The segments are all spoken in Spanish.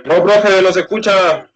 No, profe, no se escucha.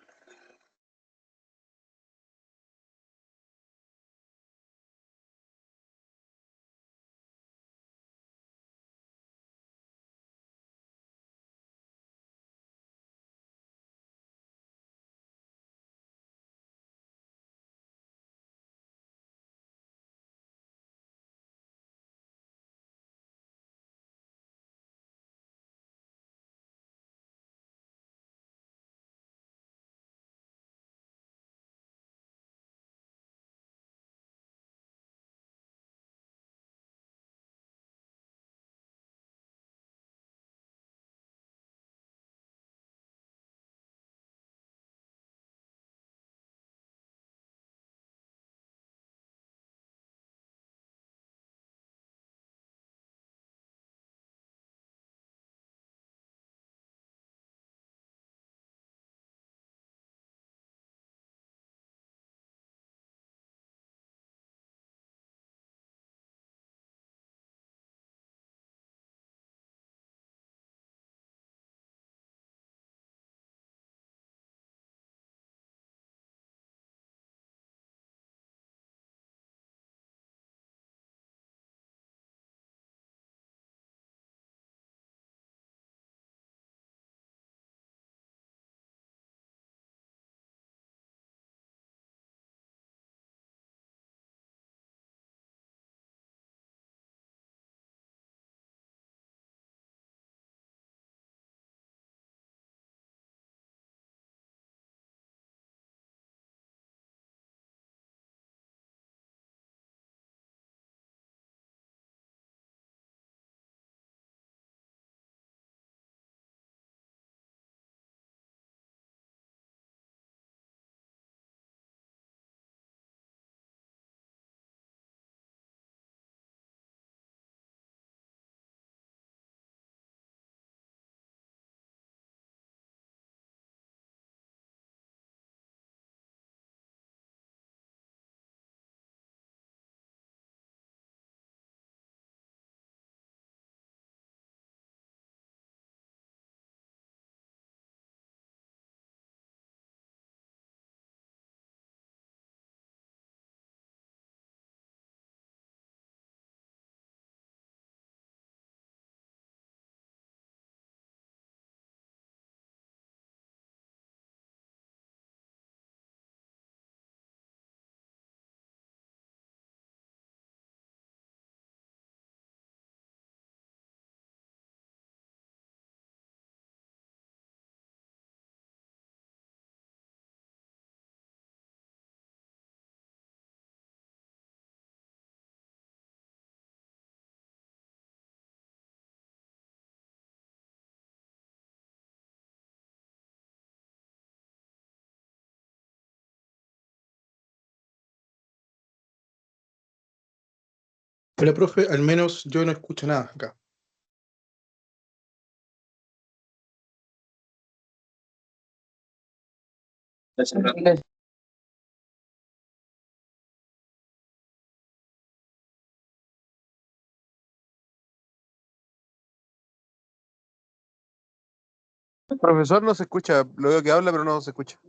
Hola, profe, al menos yo no escucho nada acá. Profesor, no se escucha. Lo veo que habla, pero no se escucha.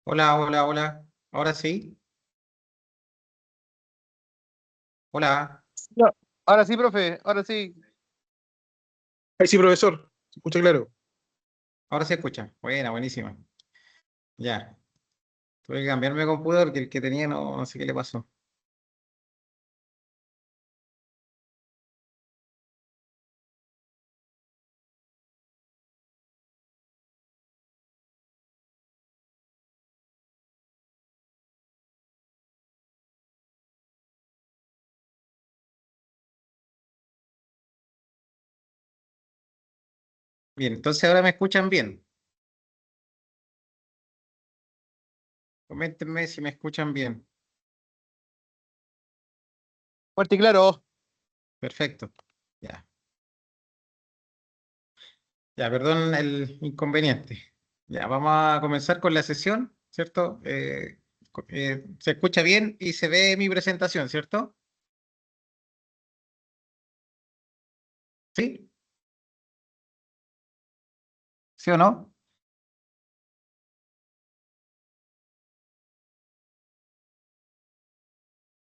Hola, hola, hola. Ahora sí. Hola. No. Ahora sí, profe, ahora sí. Ahí sí, profesor. Se escucha claro. Ahora se escucha. Buena, buenísima. Ya. Tuve que cambiarme de computador, que el que tenía no sé qué le pasó. Bien, entonces ahora me escuchan bien. Coméntenme si me escuchan bien. Fuerte y claro. Perfecto. Ya. Ya, perdón el inconveniente. Ya, vamos a comenzar con la sesión, ¿cierto? Se escucha bien y se ve mi presentación, ¿cierto? ¿Sí? ¿Sí o no?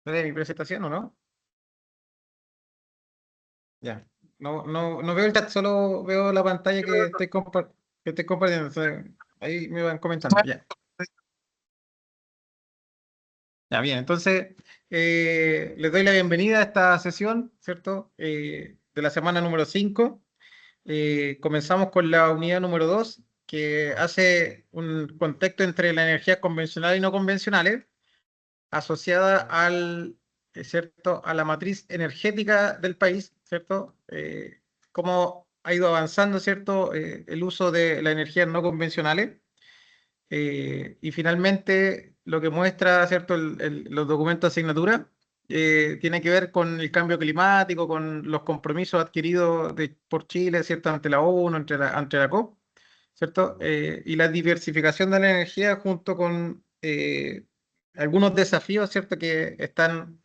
¿Se ve mi presentación o no? Ya. No veo el chat, solo veo la pantalla que estoy compartiendo. O sea, ahí me van comentando. Ya. Ya, bien. Entonces, les doy la bienvenida a esta sesión, ¿cierto? De la semana número 5. Comenzamos con la unidad número 2, que hace un contexto entre la energía convencional y no convencionales, asociada ¿cierto? A la matriz energética del país, ¿cierto? Cómo ha ido avanzando, ¿cierto? El uso de las energías no convencionales. Y finalmente, lo que muestra, ¿cierto? Los documentos de asignatura tiene que ver con el cambio climático, con los compromisos adquiridos por Chile, ¿cierto? Ante la ONU, ante la COP, ¿cierto? Y la diversificación de la energía junto con algunos desafíos, ¿cierto? Que están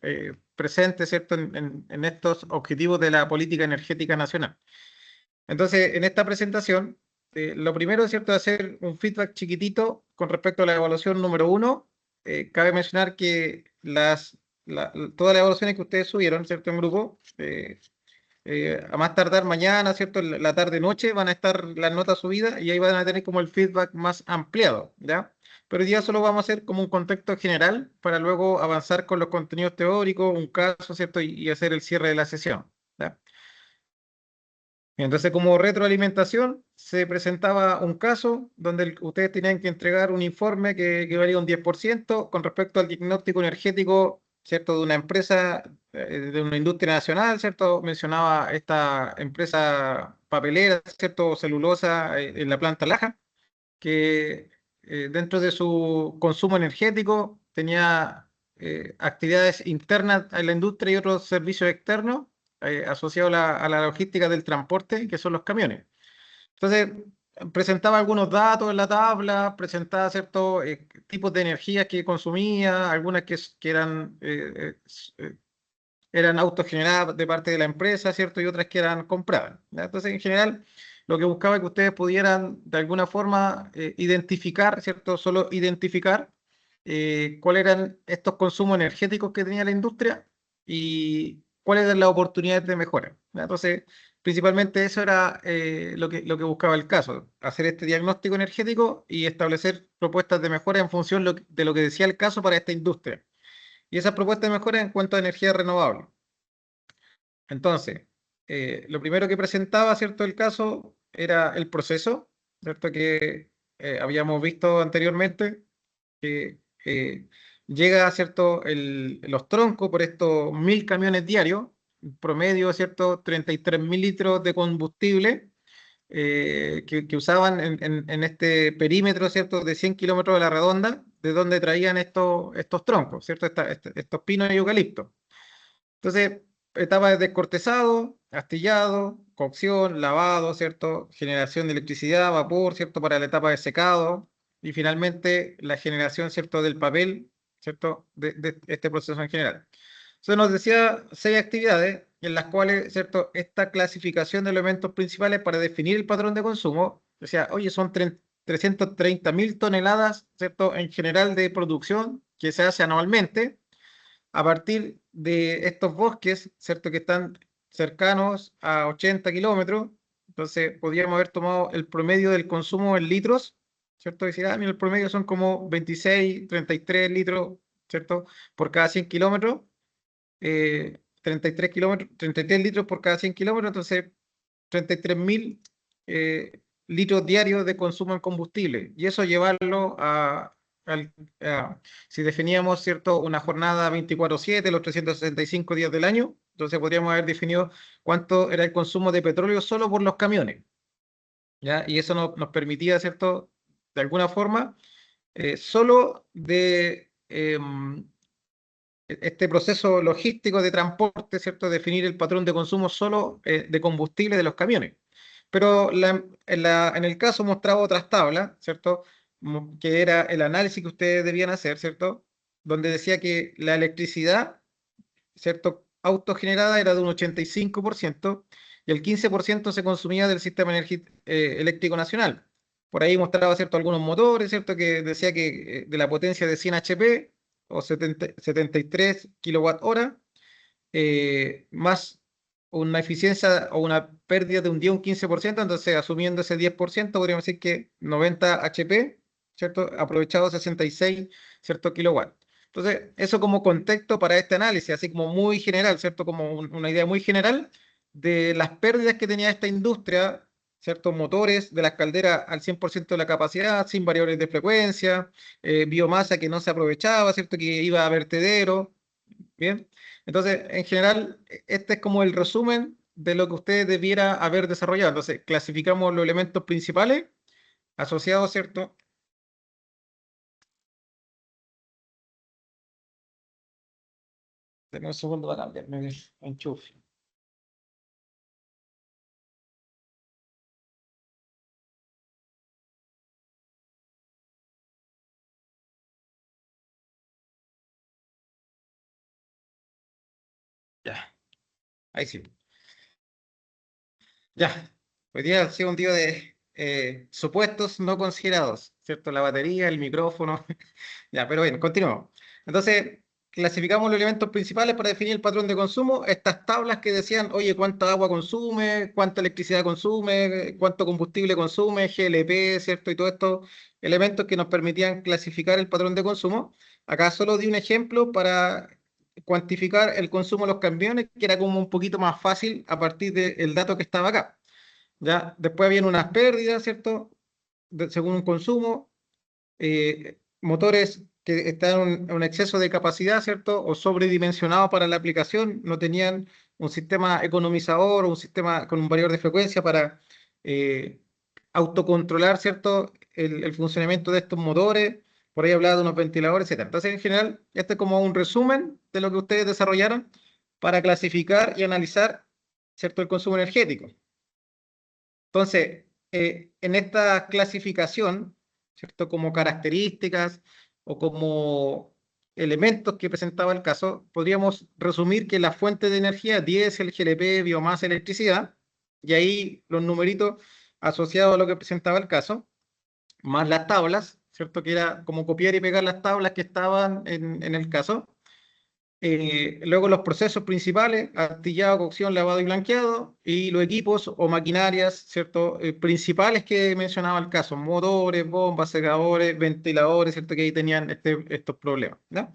presentes, ¿cierto? En estos objetivos de la política energética nacional. Entonces, en esta presentación, lo primero, ¿cierto?, es hacer un feedback chiquitito con respecto a la evaluación número 1. Cabe mencionar que todas las evaluaciones que ustedes subieron, ¿cierto?, en grupo, a más tardar mañana, ¿cierto?, la tarde-noche van a estar las notas subidas y ahí van a tener como el feedback más ampliado, ¿ya? Pero hoy día solo vamos a hacer como un contexto general para luego avanzar con los contenidos teóricos, un caso, ¿cierto?, y hacer el cierre de la sesión, ¿ya? Entonces, como retroalimentación, se presentaba un caso donde ustedes tenían que entregar un informe que valía un 10% con respecto al diagnóstico energético, ¿cierto?, de una empresa, de una industria nacional, ¿cierto? Mencionaba esta empresa papelera, ¿cierto?, celulosa, en la planta Laja, que dentro de su consumo energético tenía actividades internas en la industria y otros servicios externos asociados a la logística del transporte, que son los camiones. Entonces, presentaba algunos datos en la tabla, presentaba ciertos tipos de energías que consumía, algunas que eran autogeneradas de parte de la empresa, ¿cierto? Y otras que eran compradas, ¿ya? Entonces, en general, lo que buscaba es que ustedes pudieran, de alguna forma, identificar, ¿cierto? Solo identificar cuáles eran estos consumos energéticos que tenía la industria y cuáles eran las oportunidades de mejora, ¿ya? Entonces, principalmente eso era lo que buscaba el caso, hacer este diagnóstico energético y establecer propuestas de mejora en función de lo que decía el caso para esta industria. Y esas propuestas de mejora en cuanto a energía renovable. Entonces, lo primero que presentaba, ¿cierto?, el caso era el proceso, ¿cierto?, que habíamos visto anteriormente, que llega, ¿cierto?, los troncos por estos 1.000 camiones diarios, promedio, ¿cierto?, 33.000 litros de combustible que usaban en este perímetro, ¿cierto?, de 100 kilómetros de la redonda, de donde traían estos troncos, ¿cierto?, estos pinos y eucaliptos. Entonces, etapa de descortezado, astillado, cocción, lavado, ¿cierto? Generación de electricidad, vapor, ¿cierto? Para la etapa de secado y finalmente la generación, ¿cierto? Del papel, ¿cierto? De este proceso en general. Entonces nos decía 6 actividades en las cuales, ¿cierto? Esta clasificación de elementos principales para definir el patrón de consumo, decía, oye, son 330.000 toneladas, ¿cierto? En general de producción que se hace anualmente a partir de estos bosques, ¿cierto? Que están cercanos a 80 kilómetros. Entonces, podríamos haber tomado el promedio del consumo en litros, ¿cierto? Decir, ah, mira, el promedio son como 26, 33 litros, ¿cierto? Por cada 100 kilómetros. 33 kilómetros, 33 litros por cada 100 kilómetros, entonces 33.000 litros diarios de consumo en combustible. Y eso llevarlo si definíamos, ¿cierto?, una jornada 24/7, los 365 días del año, entonces podríamos haber definido cuánto era el consumo de petróleo solo por los camiones, ¿ya? Y eso nos permitía, ¿cierto?, de alguna forma, solo de este proceso logístico de transporte, ¿cierto?, definir el patrón de consumo solo de combustible de los camiones. Pero en el caso mostraba otras tablas, ¿cierto?, que era el análisis que ustedes debían hacer, ¿cierto?, donde decía que la electricidad, ¿cierto?, autogenerada era de un 85% y el 15% se consumía del sistema eléctrico nacional. Por ahí mostraba, ¿cierto?, algunos motores, ¿cierto?, que decía que de la potencia de 100 HP o 73 kilowatt hora, más una eficiencia o una pérdida de un 10 o un 15%, entonces asumiendo ese 10%, podríamos decir que 90 HP, ¿cierto? Aprovechado 66, ¿cierto? Kilowatt. Entonces, eso como contexto para este análisis, así como muy general, ¿cierto? Como una idea muy general de las pérdidas que tenía esta industria, ¿cierto? Motores de las calderas al 100% de la capacidad, sin variables de frecuencia, biomasa que no se aprovechaba, ¿cierto? Que iba a vertedero, ¿bien? Entonces, en general, este es como el resumen de lo que usted debiera haber desarrollado. Entonces, clasificamos los elementos principales asociados, ¿cierto? Deme un segundo para cambiarme de enchufe. Ya, ahí sí. Ya, hoy día ha sido un día de supuestos no considerados, ¿cierto? La batería, el micrófono. Ya, pero bueno, continuamos. Entonces, clasificamos los elementos principales para definir el patrón de consumo. Estas tablas que decían, oye, cuánta agua consume, cuánta electricidad consume, cuánto combustible consume, GLP, ¿cierto? Y todos estos elementos que nos permitían clasificar el patrón de consumo. Acá solo di un ejemplo para cuantificar el consumo de los camiones, que era como un poquito más fácil a partir del dato que estaba acá. ¿Ya? Después habían unas pérdidas, ¿cierto? Según un consumo, motores que estaban en un exceso de capacidad, ¿cierto? O sobredimensionados para la aplicación, no tenían un sistema economizador o un sistema con un variador de frecuencia para autocontrolar, ¿cierto? El funcionamiento de estos motores. Por ahí hablaba de unos ventiladores, etc. Entonces, en general, este es como un resumen de lo que ustedes desarrollaron para clasificar y analizar, ¿cierto?, el consumo energético. Entonces, en esta clasificación, ¿cierto?, como características o como elementos que presentaba el caso, podríamos resumir que la fuente de energía, diésel, GLP, biomasa, electricidad, y ahí los numeritos asociados a lo que presentaba el caso, más las tablas, ¿cierto?, que era como copiar y pegar las tablas que estaban en el caso. Luego los procesos principales, astillado, cocción, lavado y blanqueado, y los equipos o maquinarias, ¿cierto? Principales que mencionaba el caso, motores, bombas, secadores, ventiladores, ¿cierto? Que ahí tenían estos problemas, ¿no?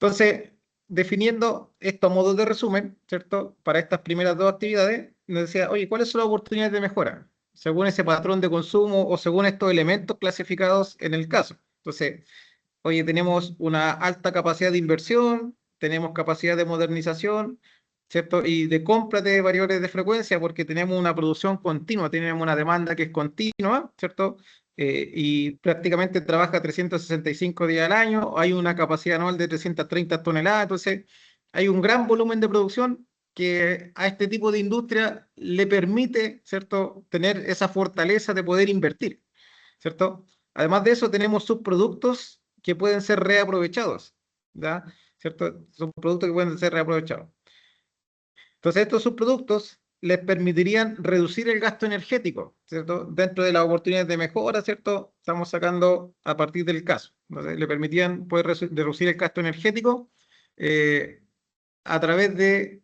Entonces, definiendo estos modos de resumen, ¿cierto? Para estas primeras dos actividades, nos decía, oye, ¿cuáles son las oportunidades de mejora? Según ese patrón de consumo o según estos elementos clasificados en el caso. Entonces, oye, tenemos una alta capacidad de inversión, tenemos capacidad de modernización, ¿cierto? Y de compra de variables de frecuencia, porque tenemos una producción continua, tenemos una demanda que es continua, ¿cierto? Y prácticamente trabaja 365 días al año, hay una capacidad anual de 330 toneladas, entonces hay un gran volumen de producción que a este tipo de industria le permite, ¿cierto?, tener esa fortaleza de poder invertir, ¿cierto? Además de eso, tenemos subproductos que pueden ser reaprovechados, ¿ya? ¿Cierto? Son productos que pueden ser reaprovechados. Entonces, estos subproductos les permitirían reducir el gasto energético, ¿cierto? Dentro de las oportunidades de mejora, ¿cierto? Estamos sacando a partir del caso. Entonces, le permitían poder reducir el gasto energético a través de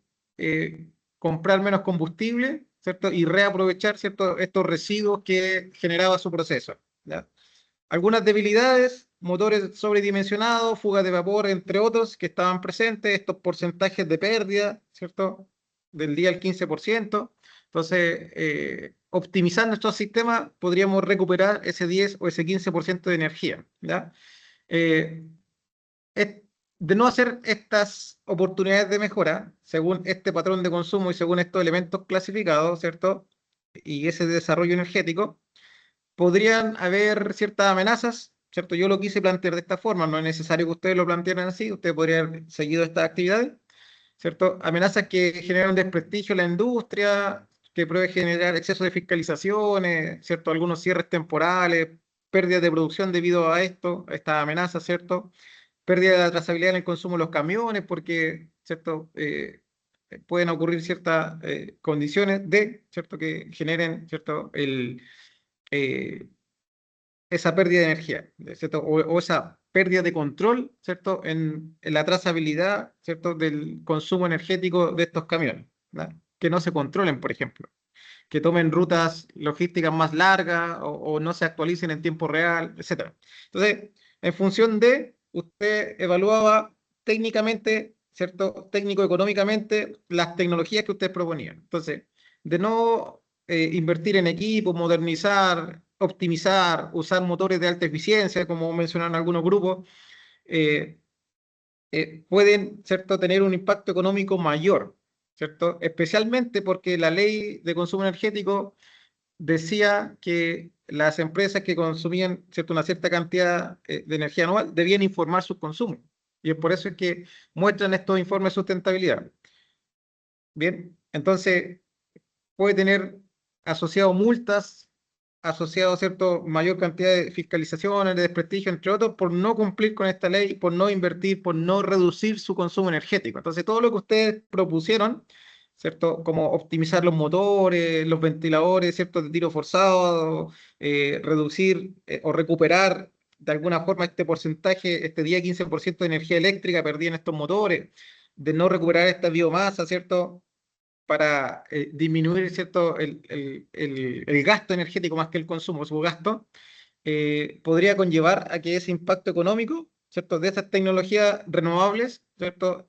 comprar menos combustible, ¿cierto? Y reaprovechar, ¿cierto? Estos residuos que generaba su proceso, ¿ya? Algunas debilidades, motores sobredimensionados, fugas de vapor, entre otros, que estaban presentes, estos porcentajes de pérdida, ¿cierto? Del día al 15%. Entonces, optimizando estos sistemas, podríamos recuperar ese 10 o ese 15% de energía, ¿ya? De no hacer estas oportunidades de mejora, según este patrón de consumo y según estos elementos clasificados, ¿cierto? Y ese desarrollo energético, podrían haber ciertas amenazas, ¿cierto? Yo lo quise plantear de esta forma, no es necesario que ustedes lo plantearan así, ustedes podrían haber seguido estas actividades, ¿cierto? Amenazas que generan desprestigio en la industria, que puede generar exceso de fiscalizaciones, ¿cierto? Algunos cierres temporales, pérdidas de producción debido a esto, a estas amenazas, ¿cierto? Pérdida de la trazabilidad en el consumo de los camiones, porque, ¿cierto? Pueden ocurrir ciertas condiciones ¿cierto? Que generen, ¿cierto? Esa pérdida de energía, ¿cierto? O esa pérdida de control, ¿cierto? En la trazabilidad, ¿cierto? Del consumo energético de estos camiones, ¿verdad? Que no se controlen, por ejemplo, que tomen rutas logísticas más largas o no se actualicen en tiempo real, etcétera. Entonces, en función de, usted evaluaba técnicamente, ¿cierto? Técnico-económicamente las tecnologías que ustedes proponían. Entonces, de no invertir en equipo, modernizar, optimizar, usar motores de alta eficiencia, como mencionaron algunos grupos, eh, pueden, ¿cierto?, tener un impacto económico mayor, ¿cierto? Especialmente porque la ley de consumo energético decía que las empresas que consumían, ¿cierto?, una cierta cantidad de energía anual debían informar sus consumos. Y es por eso es que muestran estos informes de sustentabilidad. Bien, entonces puede tener asociado multas, asociado, ¿cierto?, mayor cantidad de fiscalizaciones, de desprestigio, entre otros, por no cumplir con esta ley, por no invertir, por no reducir su consumo energético. Entonces, todo lo que ustedes propusieron, ¿cierto?, como optimizar los motores, los ventiladores, ¿cierto?, de tiro forzado, reducir o recuperar de alguna forma este porcentaje, este 10-15% de energía eléctrica perdida en estos motores, de no recuperar esta biomasa, ¿cierto?, para disminuir, ¿cierto?, el gasto energético más que el consumo, su gasto, podría conllevar a que ese impacto económico, ¿cierto?, de estas tecnologías renovables, ¿cierto?,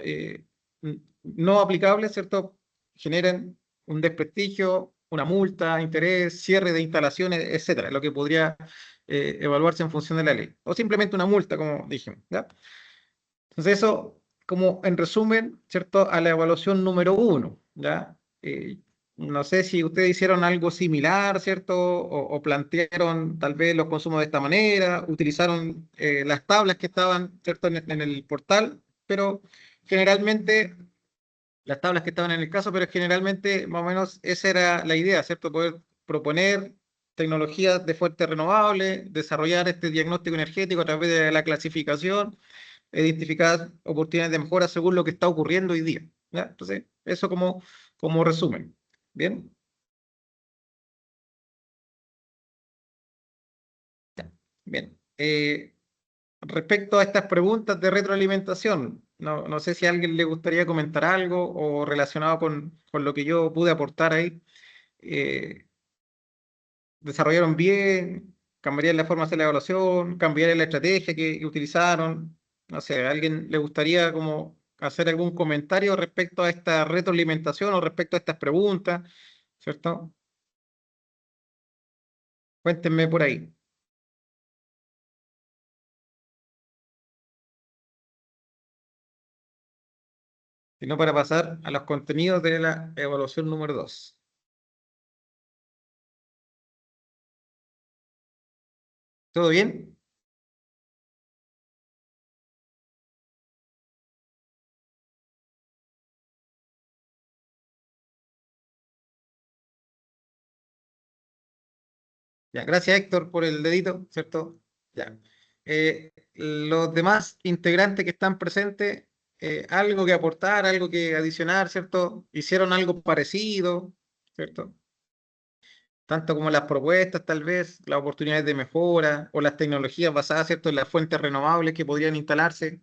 no aplicables, ¿cierto?, generen un desprestigio, una multa, interés, cierre de instalaciones, etcétera, lo que podría evaluarse en función de la ley. O simplemente una multa, como dijimos, ¿ya? Entonces eso, como en resumen, ¿cierto?, a la evaluación número 1, ¿ya? No sé si ustedes hicieron algo similar, ¿cierto? O plantearon tal vez los consumos de esta manera, utilizaron las tablas que estaban, ¿cierto?, en el portal, pero generalmente, las tablas que estaban en el caso, pero generalmente más o menos esa era la idea, ¿cierto? Poder proponer tecnologías de fuente renovable, desarrollar este diagnóstico energético a través de la clasificación, identificar oportunidades de mejora según lo que está ocurriendo hoy día, ¿ya? Entonces, eso como resumen. ¿Bien? Ya, bien. Respecto a estas preguntas de retroalimentación, no sé si a alguien le gustaría comentar algo o relacionado con lo que yo pude aportar ahí. ¿Desarrollaron bien? ¿Cambiarían la forma de hacer la evaluación? ¿Cambiarían la estrategia que utilizaron? No sé, ¿a alguien le gustaría como hacer algún comentario respecto a esta retroalimentación o respecto a estas preguntas? ¿Cierto? Cuéntenme por ahí. Si no, para pasar a los contenidos de la evaluación número 2. ¿Todo bien? Ya, gracias Héctor por el dedito, ¿cierto? Ya. Los demás integrantes que están presentes, algo que aportar, algo que adicionar, ¿cierto? ¿Hicieron algo parecido? ¿cierto? Tanto como las propuestas, tal vez, las oportunidades de mejora o las tecnologías basadas, ¿cierto?, en las fuentes renovables que podrían instalarse.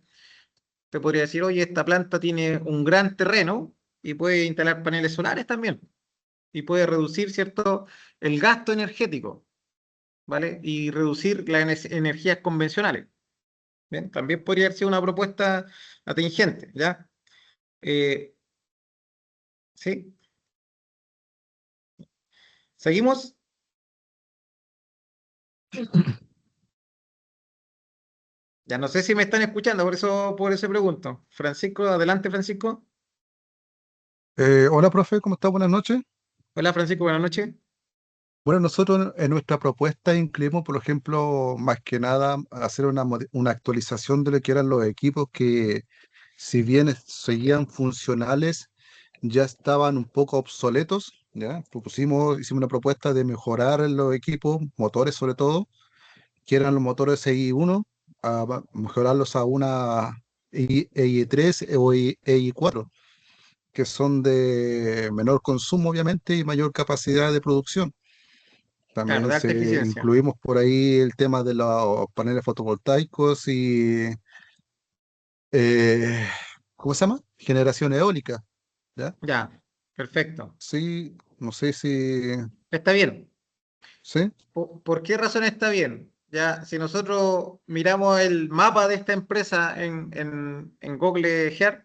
Te podría decir, oye, esta planta tiene un gran terreno y puede instalar paneles solares también y puede reducir, ¿cierto?, el gasto energético, ¿vale? Y reducir las energías convencionales. Bien, también podría ser una propuesta atingente, ¿ya? Eh, ¿Sí? ¿Seguimos? Ya no sé si me están escuchando, por eso pregunto. Francisco, adelante, Francisco. Hola, profe, ¿cómo está? Buenas noches. Hola, Francisco, buenas noches. Bueno, nosotros en nuestra propuesta incluimos, por ejemplo, más que nada, hacer una actualización de lo que eran los equipos que, si bien seguían funcionales, ya estaban un poco obsoletos, ¿ya? Hicimos una propuesta de mejorar los equipos, motores sobre todo, que eran los motores EI1, mejorarlos a una EI3 o EI4, que son de menor consumo, obviamente, y mayor capacidad de producción. Claro, También de alta eficiencia. incluimos por ahí el tema de los paneles fotovoltaicos y, eh, ¿cómo se llama? Generación eólica, ¿ya? Ya, perfecto. Sí, no sé si, Está bien. ¿sí? ¿Por qué razón está bien? Ya, si nosotros miramos el mapa de esta empresa en Google Earth,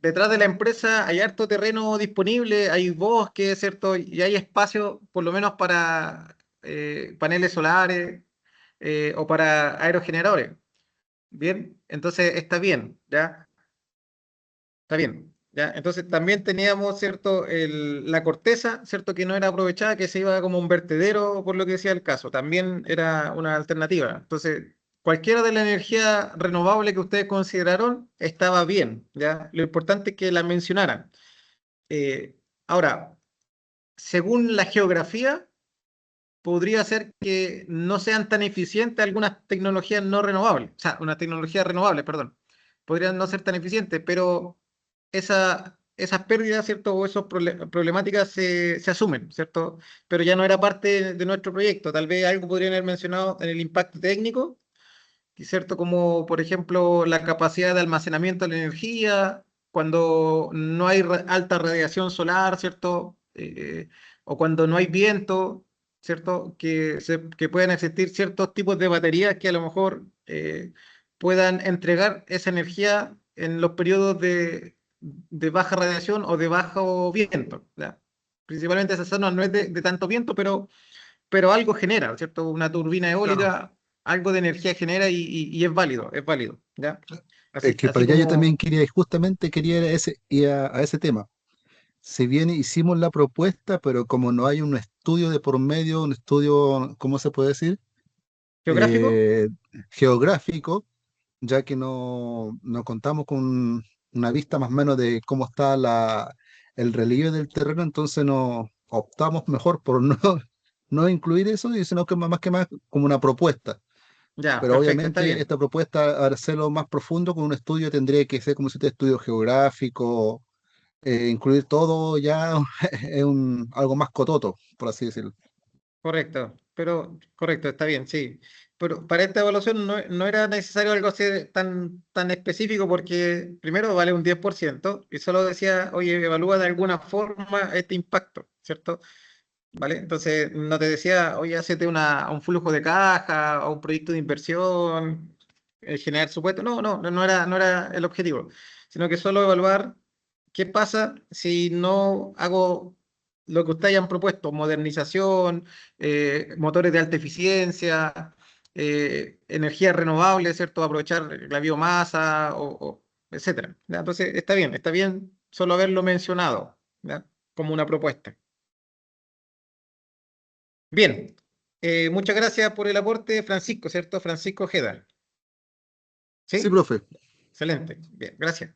detrás de la empresa hay harto terreno disponible, hay bosque, ¿cierto? Y hay espacio, por lo menos para paneles solares o para aerogeneradores. Bien, entonces está bien, ¿ya? Está bien, ¿ya? Entonces también teníamos, ¿cierto? La corteza, ¿cierto? Que no era aprovechada, que se iba como un vertedero, por lo que decía el caso. También era una alternativa. Entonces, cualquiera de la energía renovable que ustedes consideraron estaba bien, ¿ya? Lo importante es que la mencionaran. Eh, Ahora, según la geografía, podría ser que no sean tan eficientes algunas tecnologías no renovables, o sea, una tecnología renovable, perdón. Podrían no ser tan eficientes, pero esas pérdidas, ¿cierto? O esas problemáticas se asumen, ¿cierto? Pero ya no era parte de nuestro proyecto. Tal vez algo podrían haber mencionado en el impacto técnico, ¿cierto? Como, por ejemplo, la capacidad de almacenamiento de la energía, cuando no hay alta radiación solar, ¿cierto? O cuando no hay viento, ¿cierto? Que puedan existir ciertos tipos de baterías que a lo mejor puedan entregar esa energía en los periodos de baja radiación o de bajo viento, ¿ya? Principalmente esa zona no es de tanto viento, pero algo genera, ¿cierto? Una turbina Claro. eólica, algo de energía genera y es válido, ¿ya? Es Así, que para así allá yo también como, quería, justamente quería ir a ese tema. Si bien hicimos la propuesta, pero como no hay un estudio de por medio, un estudio, ¿cómo se puede decir? geográfico, Eh, Geográfico, ya que no contamos con una vista más o menos de cómo está el relieve del terreno, entonces no optamos mejor por no, no incluir eso, y sino que más como una propuesta. ya, Pero perfecto, está obviamente bien. esta propuesta, al hacerlo más profundo con un estudio, tendría que ser como si este estudio geográfico, incluir todo ya es algo más cototo, por así decirlo. Correcto, correcto, está bien, sí. Pero para esta evaluación no era necesario algo así tan específico porque primero vale un 10% y solo decía, oye, evalúa de alguna forma este impacto, ¿cierto? ¿Vale? Entonces no te decía, oye, hacete un flujo de caja o un proyecto de inversión, generar supuesto. No era el objetivo, sino que solo evaluar qué pasa si no hago lo que ustedes hayan propuesto, modernización, motores de alta eficiencia, energías renovables, ¿cierto? Aprovechar la biomasa, etcétera. ¿Ya? Entonces está bien solo haberlo mencionado, ¿ya? Como una propuesta. Bien, muchas gracias por el aporte, Francisco, ¿cierto? Francisco Ojeda. Sí, ¿Sí? profe. Excelente. Bien, gracias.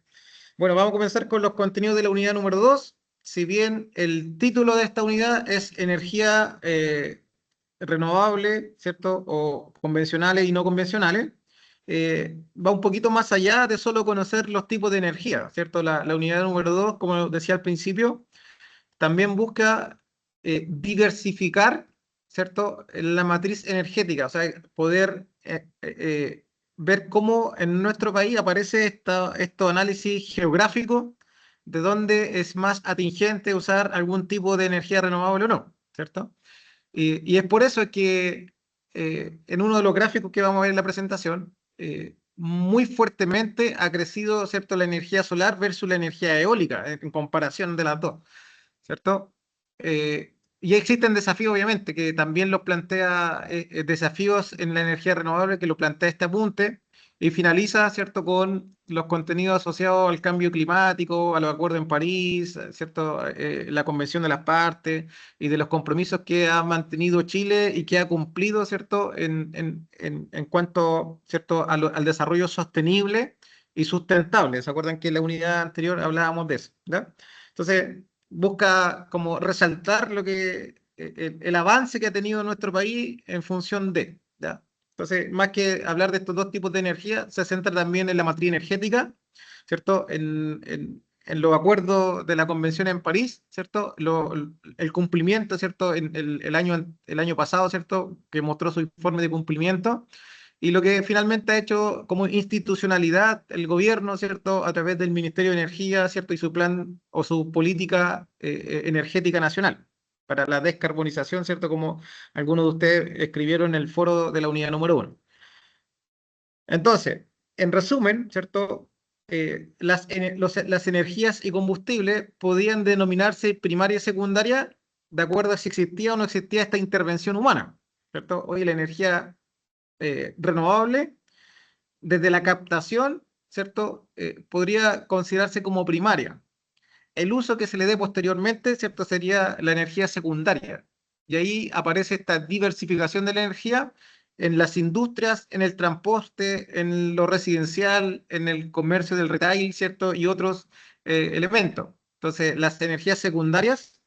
Bueno, vamos a comenzar con los contenidos de la unidad número 2. Si bien el título de esta unidad es energía renovable, ¿cierto? O convencionales y no convencionales, va un poquito más allá de solo conocer los tipos de energía, ¿cierto? La unidad número 2, como decía al principio, también busca diversificar, ¿cierto?, la matriz energética, o sea, poder ver cómo en nuestro país aparece estos análisis geográficos de dónde es más atingente usar algún tipo de energía renovable o no, ¿cierto? Y es por eso que en uno de los gráficos que vamos a ver en la presentación, muy fuertemente ha crecido, ¿cierto?, la energía solar versus la energía eólica en comparación de las dos, ¿cierto? Y existen desafíos, obviamente, que también los plantea, desafíos en la energía renovable que lo plantea este apunte, y finaliza, ¿cierto?, con los contenidos asociados al cambio climático, a los acuerdos en París, ¿cierto?, la Convención de las Partes y de los compromisos que ha mantenido Chile y que ha cumplido, ¿cierto?, en cuanto, ¿cierto?, al desarrollo sostenible y sustentable. ¿Se acuerdan que en la unidad anterior hablábamos de eso? ¿Ya? Entonces, busca como resaltar lo que el avance que ha tenido nuestro país en función de, ¿ya? Entonces, más que hablar de estos dos tipos de energía, se centra también en la matriz energética, ¿cierto? En los acuerdos de la Convención en París, ¿cierto? El cumplimiento, ¿cierto? El año pasado, ¿cierto?, que mostró su informe de cumplimiento, y lo que finalmente ha hecho como institucionalidad el gobierno, ¿cierto?, a través del Ministerio de Energía, ¿cierto?, y su plan o su política energética nacional para la descarbonización, ¿cierto?, como algunos de ustedes escribieron en el foro de la unidad número 1. Entonces, en resumen, ¿cierto?, las energías y combustibles podían denominarse primaria y secundaria de acuerdo a si existía o no existía esta intervención humana, ¿cierto? Hoy la energía renovable, desde la captación, ¿cierto?, podría considerarse como primaria. El uso que se le dé posteriormente, ¿cierto?, sería la energía secundaria. Y ahí aparece esta diversificación de la energía en las industrias, en el transporte, en lo residencial, en el comercio del retail, ¿cierto?, y otros elementos. Entonces, las energías secundarias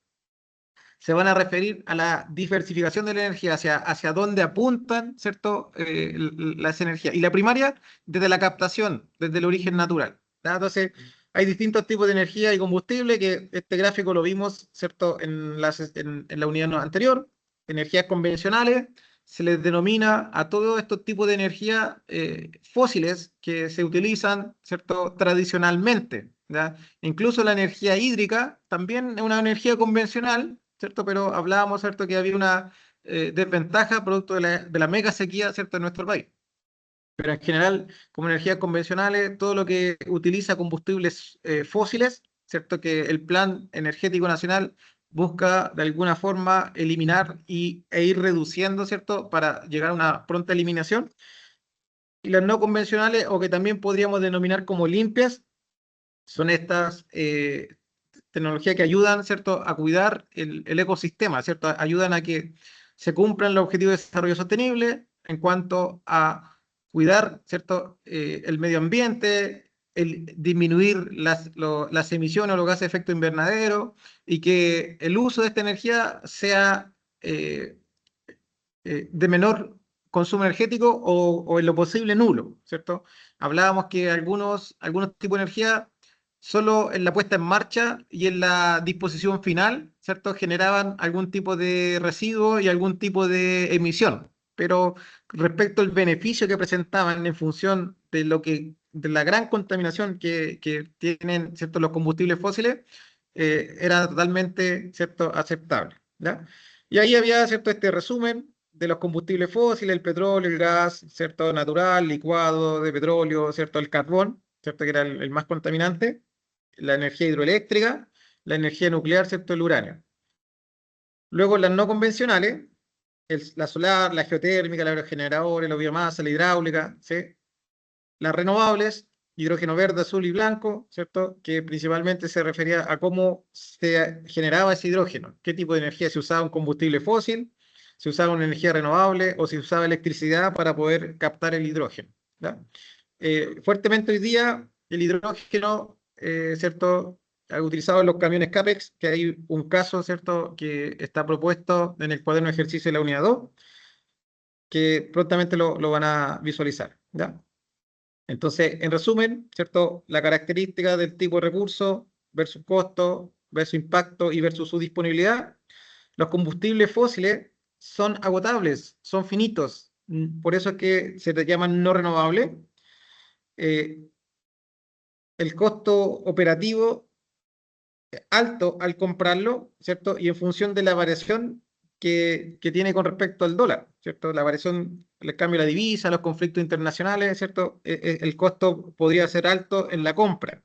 se van a referir a la diversificación de la energía, hacia dónde apuntan, ¿cierto?, las energías. Y la primaria, desde la captación, desde el origen natural, ¿ya? Entonces, hay distintos tipos de energía y combustible, que este gráfico lo vimos, ¿cierto?, en la unidad anterior. Energías convencionales, se les denomina a todos estos tipos de energía fósiles que se utilizan, ¿cierto?, tradicionalmente, ¿ya? Incluso la energía hídrica también es una energía convencional, ¿cierto? Pero hablábamos, ¿cierto?, que había una desventaja producto de la mega sequía, ¿cierto?, en nuestro país. Pero en general, como energías convencionales, todo lo que utiliza combustibles fósiles, ¿cierto?, que el Plan Energético Nacional busca de alguna forma eliminar e ir reduciendo, ¿cierto?, para llegar a una pronta eliminación. Y las no convencionales, o que también podríamos denominar como limpias, son estas tecnologías que ayudan, ¿cierto?, a cuidar el ecosistema, ¿cierto? Ayudan a que se cumplan los objetivos de desarrollo sostenible en cuanto a cuidar, ¿cierto?, el medio ambiente, el disminuir las emisiones o los gases de efecto invernadero, y que el uso de esta energía sea de menor consumo energético o en lo posible nulo, ¿cierto? Hablábamos que algunos tipos de energía solo en la puesta en marcha y en la disposición final, ¿cierto?, generaban algún tipo de residuo y algún tipo de emisión. Pero respecto al beneficio que presentaban en función de la gran contaminación que tienen, ¿cierto?, los combustibles fósiles, era totalmente, ¿cierto?, aceptable, ¿ya? Y ahí había, ¿cierto?, este resumen de los combustibles fósiles: el petróleo, el gas, ¿cierto?, natural, licuado de petróleo, ¿cierto?, el carbón, ¿cierto?, que era el más contaminante, la energía hidroeléctrica, la energía nuclear, ¿cierto?, el uranio. Luego las no convencionales, la solar, la geotérmica, la aerogeneradora, la biomasa, la hidráulica, ¿sí? Las renovables, hidrógeno verde, azul y blanco, ¿cierto?, que principalmente se refería a cómo se generaba ese hidrógeno, qué tipo de energía se usaba, un combustible fósil, se usaba una energía renovable o se usaba electricidad para poder captar el hidrógeno, ¿ya? Fuertemente hoy día el hidrógeno, ¿cierto?, utilizado en los camiones CAPEX, que hay un caso, ¿cierto?, que está propuesto en el cuaderno de ejercicio de la unidad 2, que prontamente lo van a visualizar, ¿ya? Entonces, en resumen, ¿cierto?, la característica del tipo de recurso versus costo versus impacto y versus su disponibilidad, los combustibles fósiles son agotables, son finitos. Por eso es que se te llaman no renovables. El costo operativo alto al comprarlo, ¿cierto? Y en función de la variación que tiene con respecto al dólar, ¿cierto? La variación, el cambio de la divisa, los conflictos internacionales, ¿cierto? El costo podría ser alto en la compra,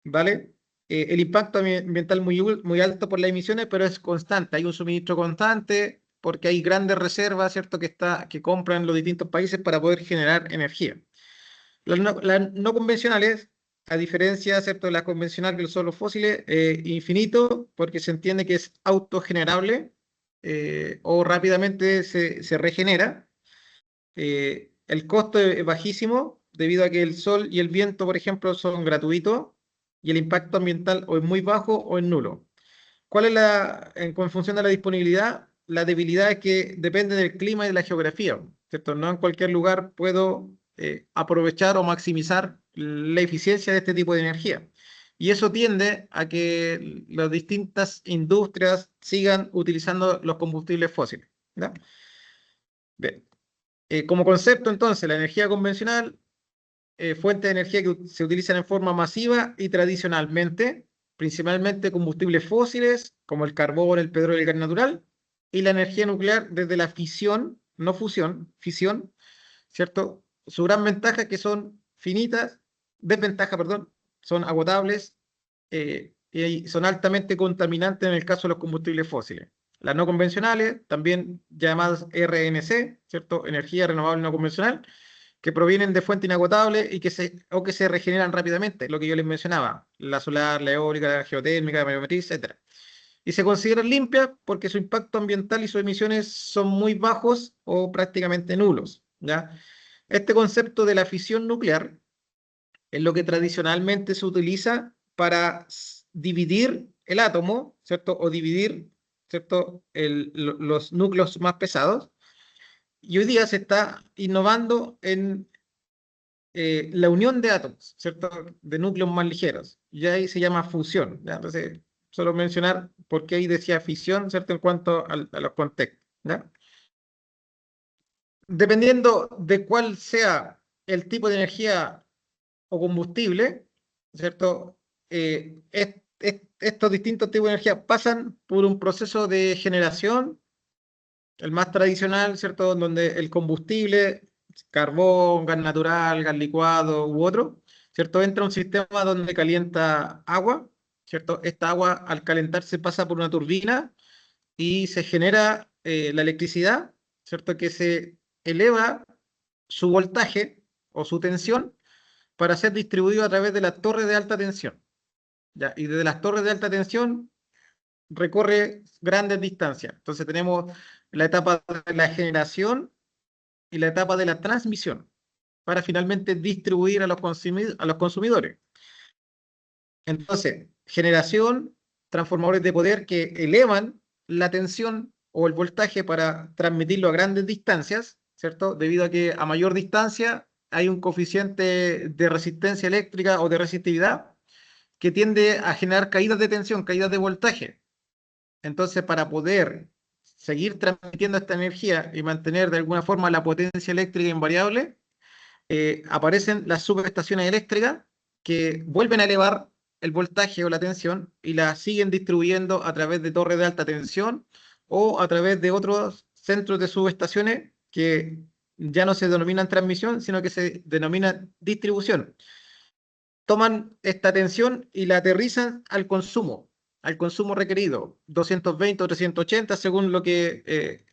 ¿vale? El impacto ambiental muy alto por las emisiones, pero es constante. Hay un suministro constante porque hay grandes reservas, ¿cierto? Que compran los distintos países para poder generar energía. Las no convencionales, a diferencia, ¿cierto?, de las convencionales que son los fósiles, infinito, porque se entiende que es autogenerable o rápidamente se regenera. El costo es bajísimo debido a que el sol y el viento, por ejemplo, son gratuitos y el impacto ambiental o es muy bajo o es nulo. ¿Cuál es en función de la disponibilidad? La debilidad es que depende del clima y de la geografía, ¿cierto? No en cualquier lugar puedo aprovechar o maximizar la eficiencia de este tipo de energía. Y eso tiende a que las distintas industrias sigan utilizando los combustibles fósiles, ¿ya? Bien. Como concepto, entonces, la energía convencional, fuente de energía que se utilizan en forma masiva y tradicionalmente, principalmente combustibles fósiles, como el carbón, el petróleo y el gas natural, y la energía nuclear desde la fisión, no fusión, fisión, ¿cierto? Su gran ventaja es que son finitas, desventaja, perdón, son agotables y son altamente contaminantes en el caso de los combustibles fósiles. Las no convencionales, también llamadas RNC, ¿cierto? Energía renovable no convencional, que provienen de fuentes inagotables y que se regeneran rápidamente, lo que yo les mencionaba, la solar, la eólica, la geotérmica, la mareomotriz, etc. Y se consideran limpias porque su impacto ambiental y sus emisiones son muy bajos o prácticamente nulos, ¿ya? Este concepto de la fisión nuclear es lo que tradicionalmente se utiliza para dividir el átomo, ¿cierto? O dividir, ¿cierto? Los núcleos más pesados. Y hoy día se está innovando en la unión de átomos, ¿cierto? De núcleos más ligeros. Y ahí se llama fusión, ¿ya? Entonces, solo mencionar por qué ahí decía fisión, ¿cierto? En cuanto a los contextos, ¿ya? Dependiendo de cuál sea el tipo de energía o combustible, ¿cierto? Estos distintos tipos de energía pasan por un proceso de generación, el más tradicional, ¿cierto? Donde el combustible, carbón, gas natural, gas licuado u otro, ¿cierto? Entra a un sistema donde calienta agua, ¿cierto? Esta agua al calentarse pasa por una turbina y se genera la electricidad, ¿cierto? Que se eleva su voltaje o su tensión para ser distribuido a través de las torres de alta tensión, ¿ya? Y desde las torres de alta tensión recorre grandes distancias. Entonces tenemos la etapa de la generación y la etapa de la transmisión para finalmente distribuir a los consumidores. Entonces, generación, transformadores de poder que elevan la tensión o el voltaje para transmitirlo a grandes distancias, ¿cierto? Debido a que a mayor distancia hay un coeficiente de resistencia eléctrica o de resistividad que tiende a generar caídas de tensión, caídas de voltaje. Entonces, para poder seguir transmitiendo esta energía y mantener de alguna forma la potencia eléctrica invariable, aparecen las subestaciones eléctricas que vuelven a elevar el voltaje o la tensión y la siguen distribuyendo a través de torres de alta tensión o a través de otros centros de subestaciones que ya no se denominan transmisión, sino que se denominan distribución. Toman esta tensión y la aterrizan al consumo requerido, 220 o 380 según lo que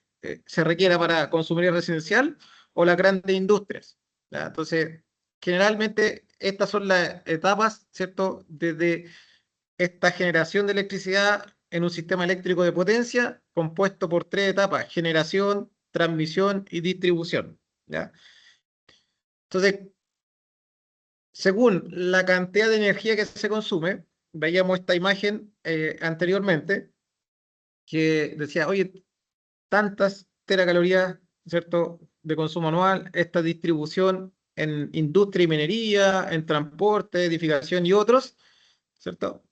se requiera para consumir residencial o las grandes industrias, ¿ya? Entonces, generalmente estas son las etapas, ¿cierto? Desde esta generación de electricidad en un sistema eléctrico de potencia compuesto por tres etapas: generación, transmisión y distribución, ¿ya? Entonces, según la cantidad de energía que se consume, veíamos esta imagen anteriormente que decía, oye, tantas teracalorías, ¿cierto?, de consumo anual, esta distribución en industria y minería, en transporte, edificación y otros, ¿cierto?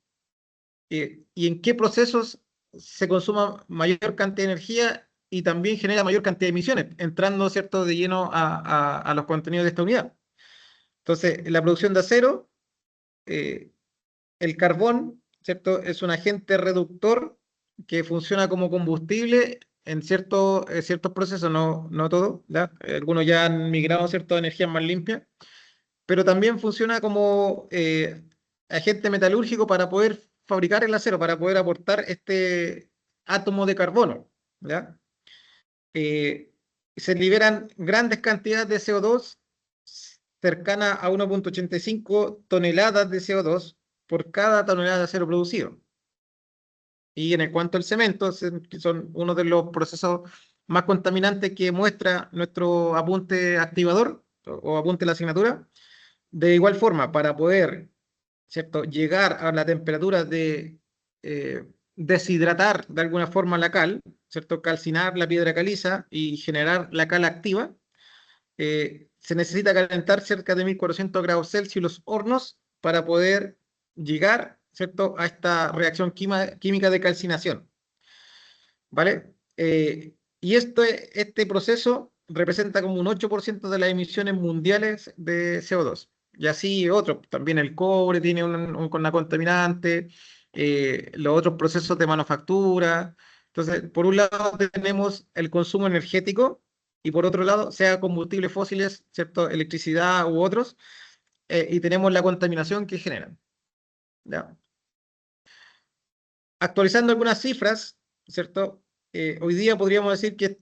y en qué procesos se consuma mayor cantidad de energía y también genera mayor cantidad de emisiones, entrando, ¿cierto?, de lleno a los contenidos de esta unidad. Entonces, en la producción de acero, el carbón, ¿cierto?, es un agente reductor que funciona como combustible en ciertos procesos, no todos, ¿ya? Algunos ya han migrado, ¿cierto?, a energías más limpias, pero también funciona como agente metalúrgico para poder fabricar el acero, para poder aportar este átomo de carbono, ¿ya? Se liberan grandes cantidades de CO2, cercana a 1,85 toneladas de CO2 por cada tonelada de acero producido. Y en cuanto al cemento, que son uno de los procesos más contaminantes que muestra nuestro apunte activador o apunte de la asignatura, de igual forma, para poder, ¿cierto?, llegar a la temperatura de deshidratar de alguna forma la cal, ¿cierto?, calcinar la piedra caliza y generar la cal activa, se necesita calentar cerca de 1400 grados Celsius los hornos para poder llegar, ¿cierto?, a esta reacción química de calcinación, ¿vale? Y este proceso representa como un 8% de las emisiones mundiales de CO2. Y así otros, también el cobre tiene una contaminante, los otros procesos de manufactura. Entonces, por un lado tenemos el consumo energético y por otro lado, sea combustibles fósiles, ¿cierto?, electricidad u otros, y tenemos la contaminación que generan, ¿ya? Actualizando algunas cifras, ¿cierto? Hoy día podríamos decir que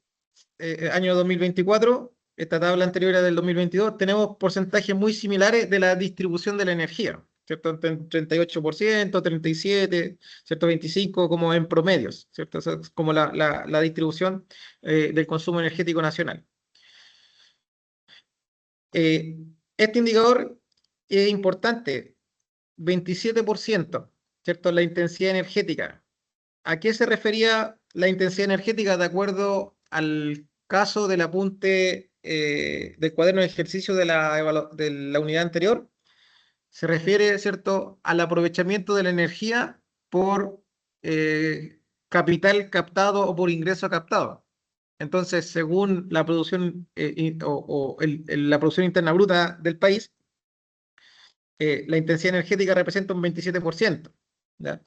año 2024, esta tabla anterior era del 2022, tenemos porcentajes muy similares de la distribución de la energía, ¿cierto? 38%, 37%, ¿cierto? 25% como en promedios, ¿cierto? Esa es como la distribución del consumo energético nacional. Este indicador es importante, 27%, ¿cierto? La intensidad energética. ¿A qué se refería la intensidad energética de acuerdo al caso del apunte del cuaderno de ejercicio de la unidad anterior? Se refiere, ¿cierto?, al aprovechamiento de la energía por capital captado o por ingreso captado. Entonces, según la producción la producción interna bruta del país, la intensidad energética representa un 27%, ¿ya?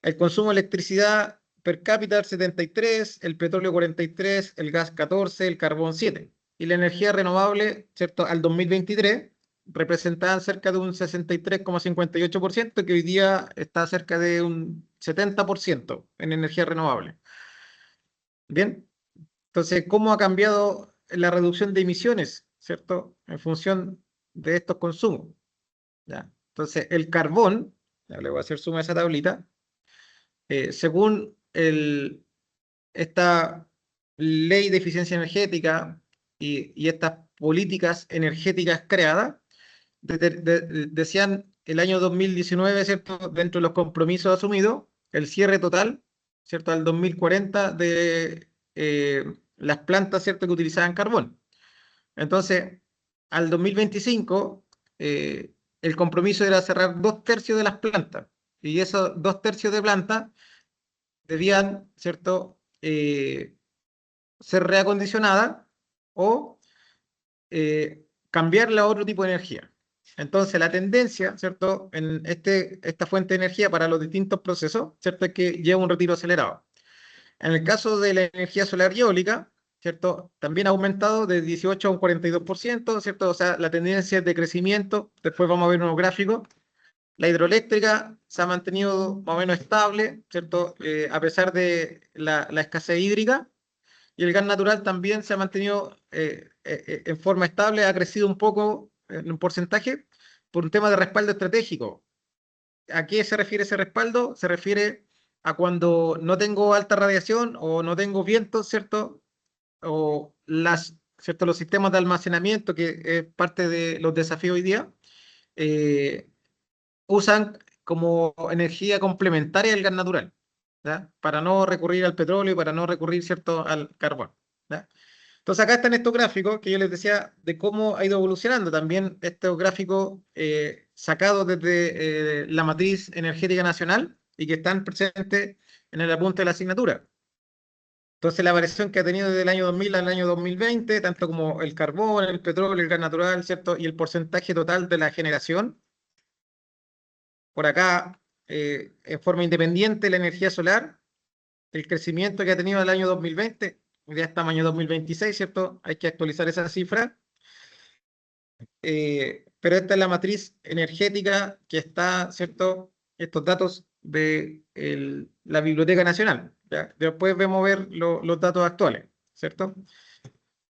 El consumo de electricidad per cápita el 73%, el petróleo 43%, el gas 14%, el carbón 7%. Y la energía renovable, ¿cierto?, al 2023 representaban cerca de un 63,58%, que hoy día está cerca de un 70% en energía renovable. Bien, entonces, ¿cómo ha cambiado la reducción de emisiones, ¿cierto?, en función de estos consumos? ¿Ya? Entonces, el carbón, ya le voy a hacer suma a esa tablita, según esta ley de eficiencia energética y estas políticas energéticas creadas, decían el año 2019, ¿cierto?, dentro de los compromisos asumidos, el cierre total, ¿cierto?, al 2040 de las plantas, ¿cierto?, que utilizaban carbón. Entonces, al 2025, el compromiso era cerrar 2/3 de las plantas, y esos 2/3 de plantas debían, ¿cierto?, ser reacondicionadas o cambiarla a otro tipo de energía. Entonces, la tendencia, ¿cierto?, en esta fuente de energía para los distintos procesos, ¿cierto?, es que lleva un retiro acelerado. En el caso de la energía solar y eólica, ¿cierto?, también ha aumentado de 18 a un 42%, ¿cierto? O sea, la tendencia es de crecimiento. Después vamos a ver unos gráficos. La hidroeléctrica se ha mantenido más o menos estable, ¿cierto?, a pesar de la escasez hídrica. Y el gas natural también se ha mantenido en forma estable, ha crecido un poco en un porcentaje por un tema de respaldo estratégico. ¿A qué se refiere ese respaldo? Se refiere a cuando no tengo alta radiación o no tengo viento, ¿cierto? O ¿cierto?, los sistemas de almacenamiento, que es parte de los desafíos hoy día, usan como energía complementaria el gas natural, ¿ya?, para no recurrir al petróleo y para no recurrir, ¿cierto?, al carbón, ¿ya? Entonces acá están estos gráficos que yo les decía de cómo ha ido evolucionando. También estos gráficos sacados desde la matriz energética nacional y que están presentes en el apunte de la asignatura. Entonces, la variación que ha tenido desde el año 2000 al año 2020, tanto como el carbón, el petróleo, el gas natural, ¿cierto? Y el porcentaje total de la generación. Por acá, en forma independiente, la energía solar, el crecimiento que ha tenido en el año 2020, ya estamos en el año 2026, ¿cierto? Hay que actualizar esa cifra. Pero esta es la matriz energética que está, ¿cierto? Estos datos de la Biblioteca Nacional. ¿Ya? Después vemos ver los datos actuales, ¿cierto?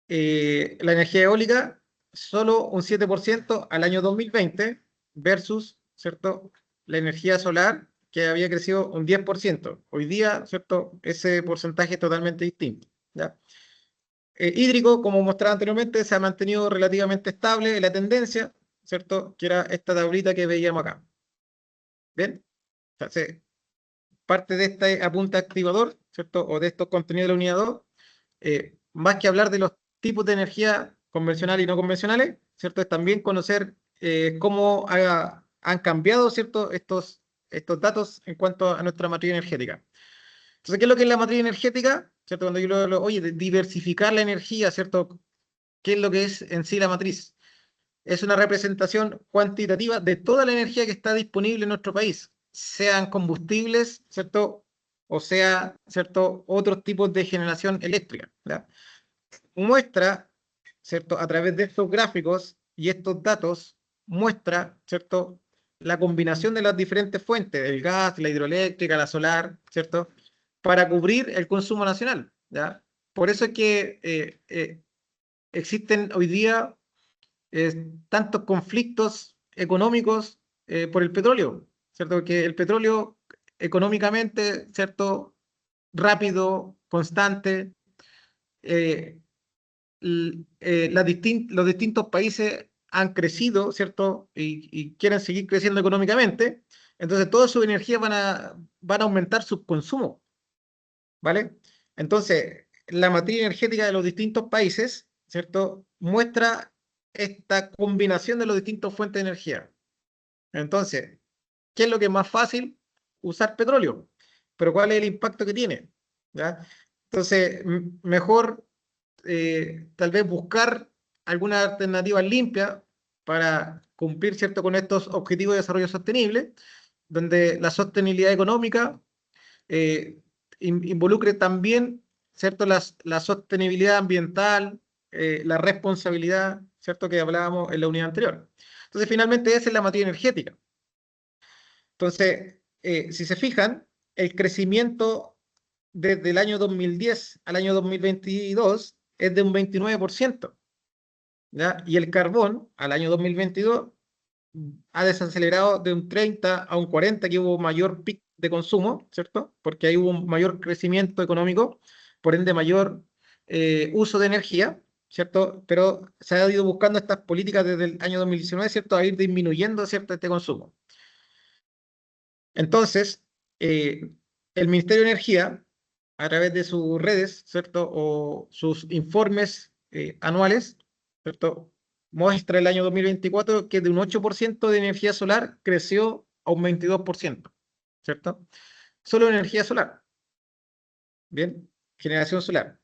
La energía eólica, solo un 7% al año 2020 versus, ¿cierto? La energía solar, que había crecido un 10%. Hoy día, ¿cierto? Ese porcentaje es totalmente distinto, ¿ya? Hídrico, como mostraba anteriormente, se ha mantenido relativamente estable en la tendencia, ¿cierto? Que era esta tablita que veíamos acá. ¿Bien? Entonces, parte de este apunte activador, ¿cierto? O de estos contenidos de la unidad 2, más que hablar de los tipos de energía convencionales y no convencionales, ¿cierto? Es también conocer cómo han cambiado, ¿cierto? Estos datos en cuanto a nuestra matriz energética. Entonces, ¿qué es lo que es la matriz energética? ¿Cierto? Cuando yo oye, diversificar la energía, ¿cierto? ¿Qué es lo que es en sí la matriz? Es una representación cuantitativa de toda la energía que está disponible en nuestro país, sean combustibles, ¿cierto? O sea, ¿cierto? Otros tipos de generación eléctrica, ¿ya? Muestra, ¿cierto? A través de estos gráficos y estos datos, muestra, ¿cierto? La combinación de las diferentes fuentes, el gas, la hidroeléctrica, la solar, ¿cierto? Para cubrir el consumo nacional, ¿ya? Por eso es que existen hoy día tantos conflictos económicos por el petróleo, ¿cierto? Que el petróleo económicamente, ¿cierto? Rápido, constante, los distintos países han crecido, ¿cierto? Y quieren seguir creciendo económicamente, entonces toda su energía van a aumentar su consumo, ¿vale? Entonces, la matriz energética de los distintos países, ¿cierto? Muestra esta combinación de los distintos fuentes de energía. Entonces, ¿qué es lo que es más fácil? Usar petróleo. Pero ¿cuál es el impacto que tiene? ¿Ya? Entonces, mejor tal vez buscar alguna alternativa limpia para cumplir, ¿cierto?, con estos objetivos de desarrollo sostenible, donde la sostenibilidad económica eh, involucre también, ¿cierto?, la sostenibilidad ambiental, la responsabilidad, ¿cierto?, que hablábamos en la unidad anterior. Entonces, finalmente, esa es la materia energética. Entonces, si se fijan, el crecimiento desde el año 2010 al año 2022 es de un 29%, ¿ya? Y el carbón al año 2022 ha desacelerado de un 30 a un 40, que hubo mayor pic de consumo, ¿cierto? Porque ahí hubo un mayor crecimiento económico, por ende mayor uso de energía, ¿cierto? Pero se ha ido buscando estas políticas desde el año 2019, ¿cierto? A ir disminuyendo, ¿cierto?, este consumo. Entonces, el Ministerio de Energía, a través de sus redes, ¿cierto? O sus informes anuales, ¿cierto? Muestra el año 2024 que de un 8% de energía solar creció a un 22%, ¿cierto? Solo energía solar. Bien, generación solar.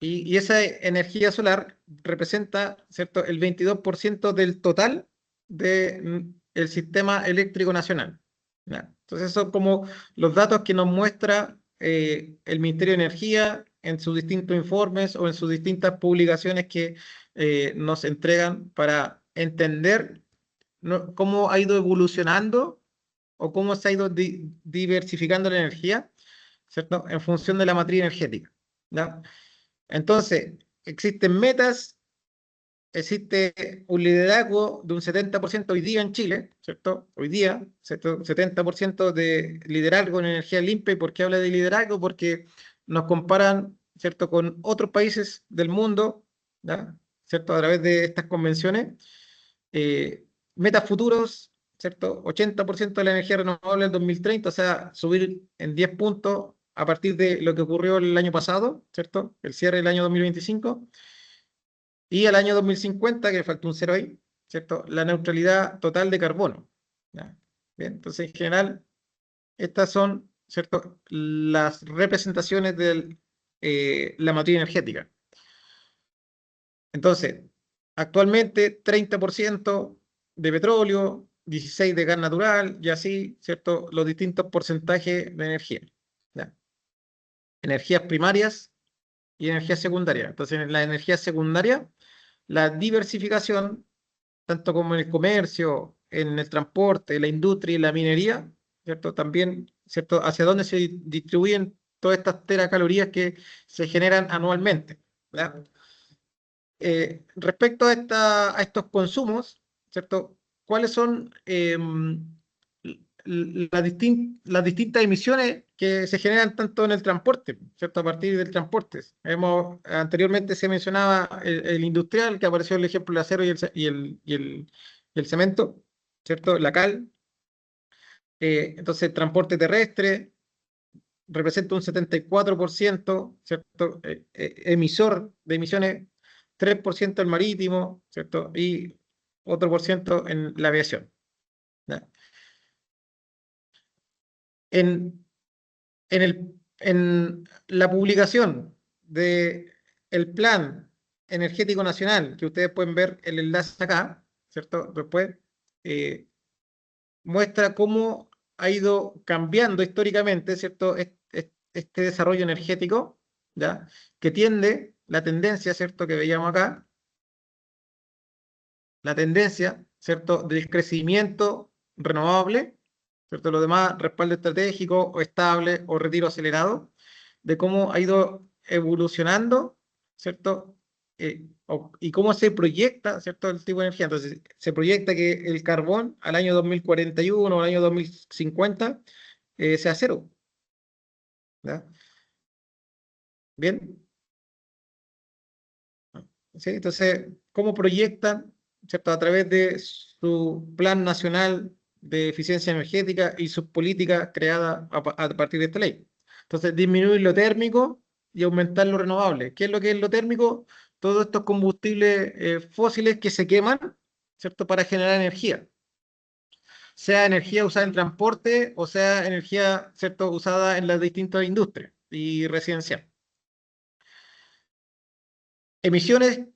Y esa energía solar representa, ¿cierto?, el 22% del total del sistema eléctrico nacional. ¿Ya? Entonces, son como los datos que nos muestra el Ministerio de Energía en sus distintos informes o en sus distintas publicaciones que nos entregan para entender, ¿no?, cómo ha ido evolucionando o cómo se ha ido diversificando la energía, ¿cierto?, en función de la matriz energética. ¿Ya? Entonces, existen metas, existe un liderazgo de un 70% hoy día en Chile, ¿cierto? Hoy día, 70% de liderazgo en energía limpia. ¿Y por qué habla de liderazgo? Porque nos comparan, ¿cierto?, con otros países del mundo, ¿ya?, ¿cierto?, a través de estas convenciones. Metas futuros, ¿cierto? 80% de la energía renovable en 2030, o sea, subir en 10 puntos a partir de lo que ocurrió el año pasado, ¿cierto? El cierre del año 2025. Y al año 2050, que falta un cero ahí, ¿cierto? La neutralidad total de carbono. ¿Ya? Bien, entonces, en general, Estas son, ¿cierto?, las representaciones de la matriz energética. Entonces, actualmente 30% de petróleo, 16% de gas natural y así, ¿cierto?, los distintos porcentajes de energía. ¿Ya? Energías primarias y energías secundarias. Entonces, en la energía secundaria, la diversificación, tanto como en el comercio, en el transporte, la industria y la minería, ¿cierto? También, ¿cierto?, hacia dónde se distribuyen todas estas teracalorías que se generan anualmente. ¿Ya? Respecto a estos consumos, ¿cierto? ¿Cuáles son las distintas emisiones que se generan tanto en el transporte, ¿cierto? A partir del transporte. Anteriormente se mencionaba el industrial, que apareció el ejemplo del acero y el cemento, ¿cierto? La cal. Entonces, transporte terrestre representa un 74%, ¿cierto? Emisor de emisiones, 3% el marítimo, ¿cierto? Y otro por ciento en la aviación. ¿Ya? En la publicación del Plan Energético Nacional, que ustedes pueden ver el enlace acá, ¿cierto? Después, muestra cómo ha ido cambiando históricamente, ¿cierto?, este desarrollo energético, ¿ya?, que tiende, la tendencia, ¿cierto?, que veíamos acá, la tendencia, ¿cierto?, del crecimiento renovable, ¿cierto?, lo demás, respaldo estratégico o estable o retiro acelerado, de cómo ha ido evolucionando, ¿cierto?, y cómo se proyecta, ¿cierto?, el tipo de energía. Entonces, se proyecta que el carbón al año 2041 o al año 2050 sea cero. ¿Ya? Bien. ¿Sí? Entonces, ¿cómo proyectan, ¿cierto?, a través de su Plan Nacional de Eficiencia Energética y sus políticas creadas a partir de esta ley? Entonces, disminuir lo térmico y aumentar lo renovable. ¿Qué es lo que es lo térmico? Todos estos combustibles fósiles que se queman, ¿cierto?, para generar energía. Sea energía usada en transporte o sea energía, ¿cierto?, usada en las distintas industrias y residencial. Emisiones,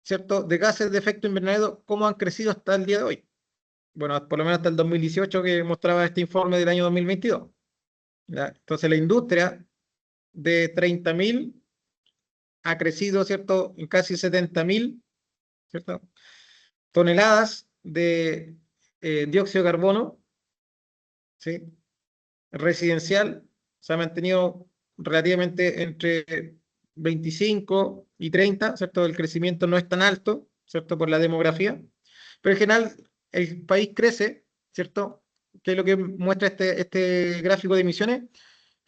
¿cierto?, de gases de efecto invernadero, ¿cómo han crecido hasta el día de hoy? Bueno, por lo menos hasta el 2018 que mostraba este informe del año 2022. ¿Ya? Entonces la industria de 30.000 ha crecido, ¿cierto?, en casi 70.000, ¿cierto?, toneladas de dióxido de carbono, ¿sí? Residencial se ha mantenido relativamente entre 25 y 30, ¿cierto? El crecimiento no es tan alto, ¿cierto?, por la demografía, pero en general el país crece, ¿cierto? ¿Qué es lo que muestra este gráfico de emisiones?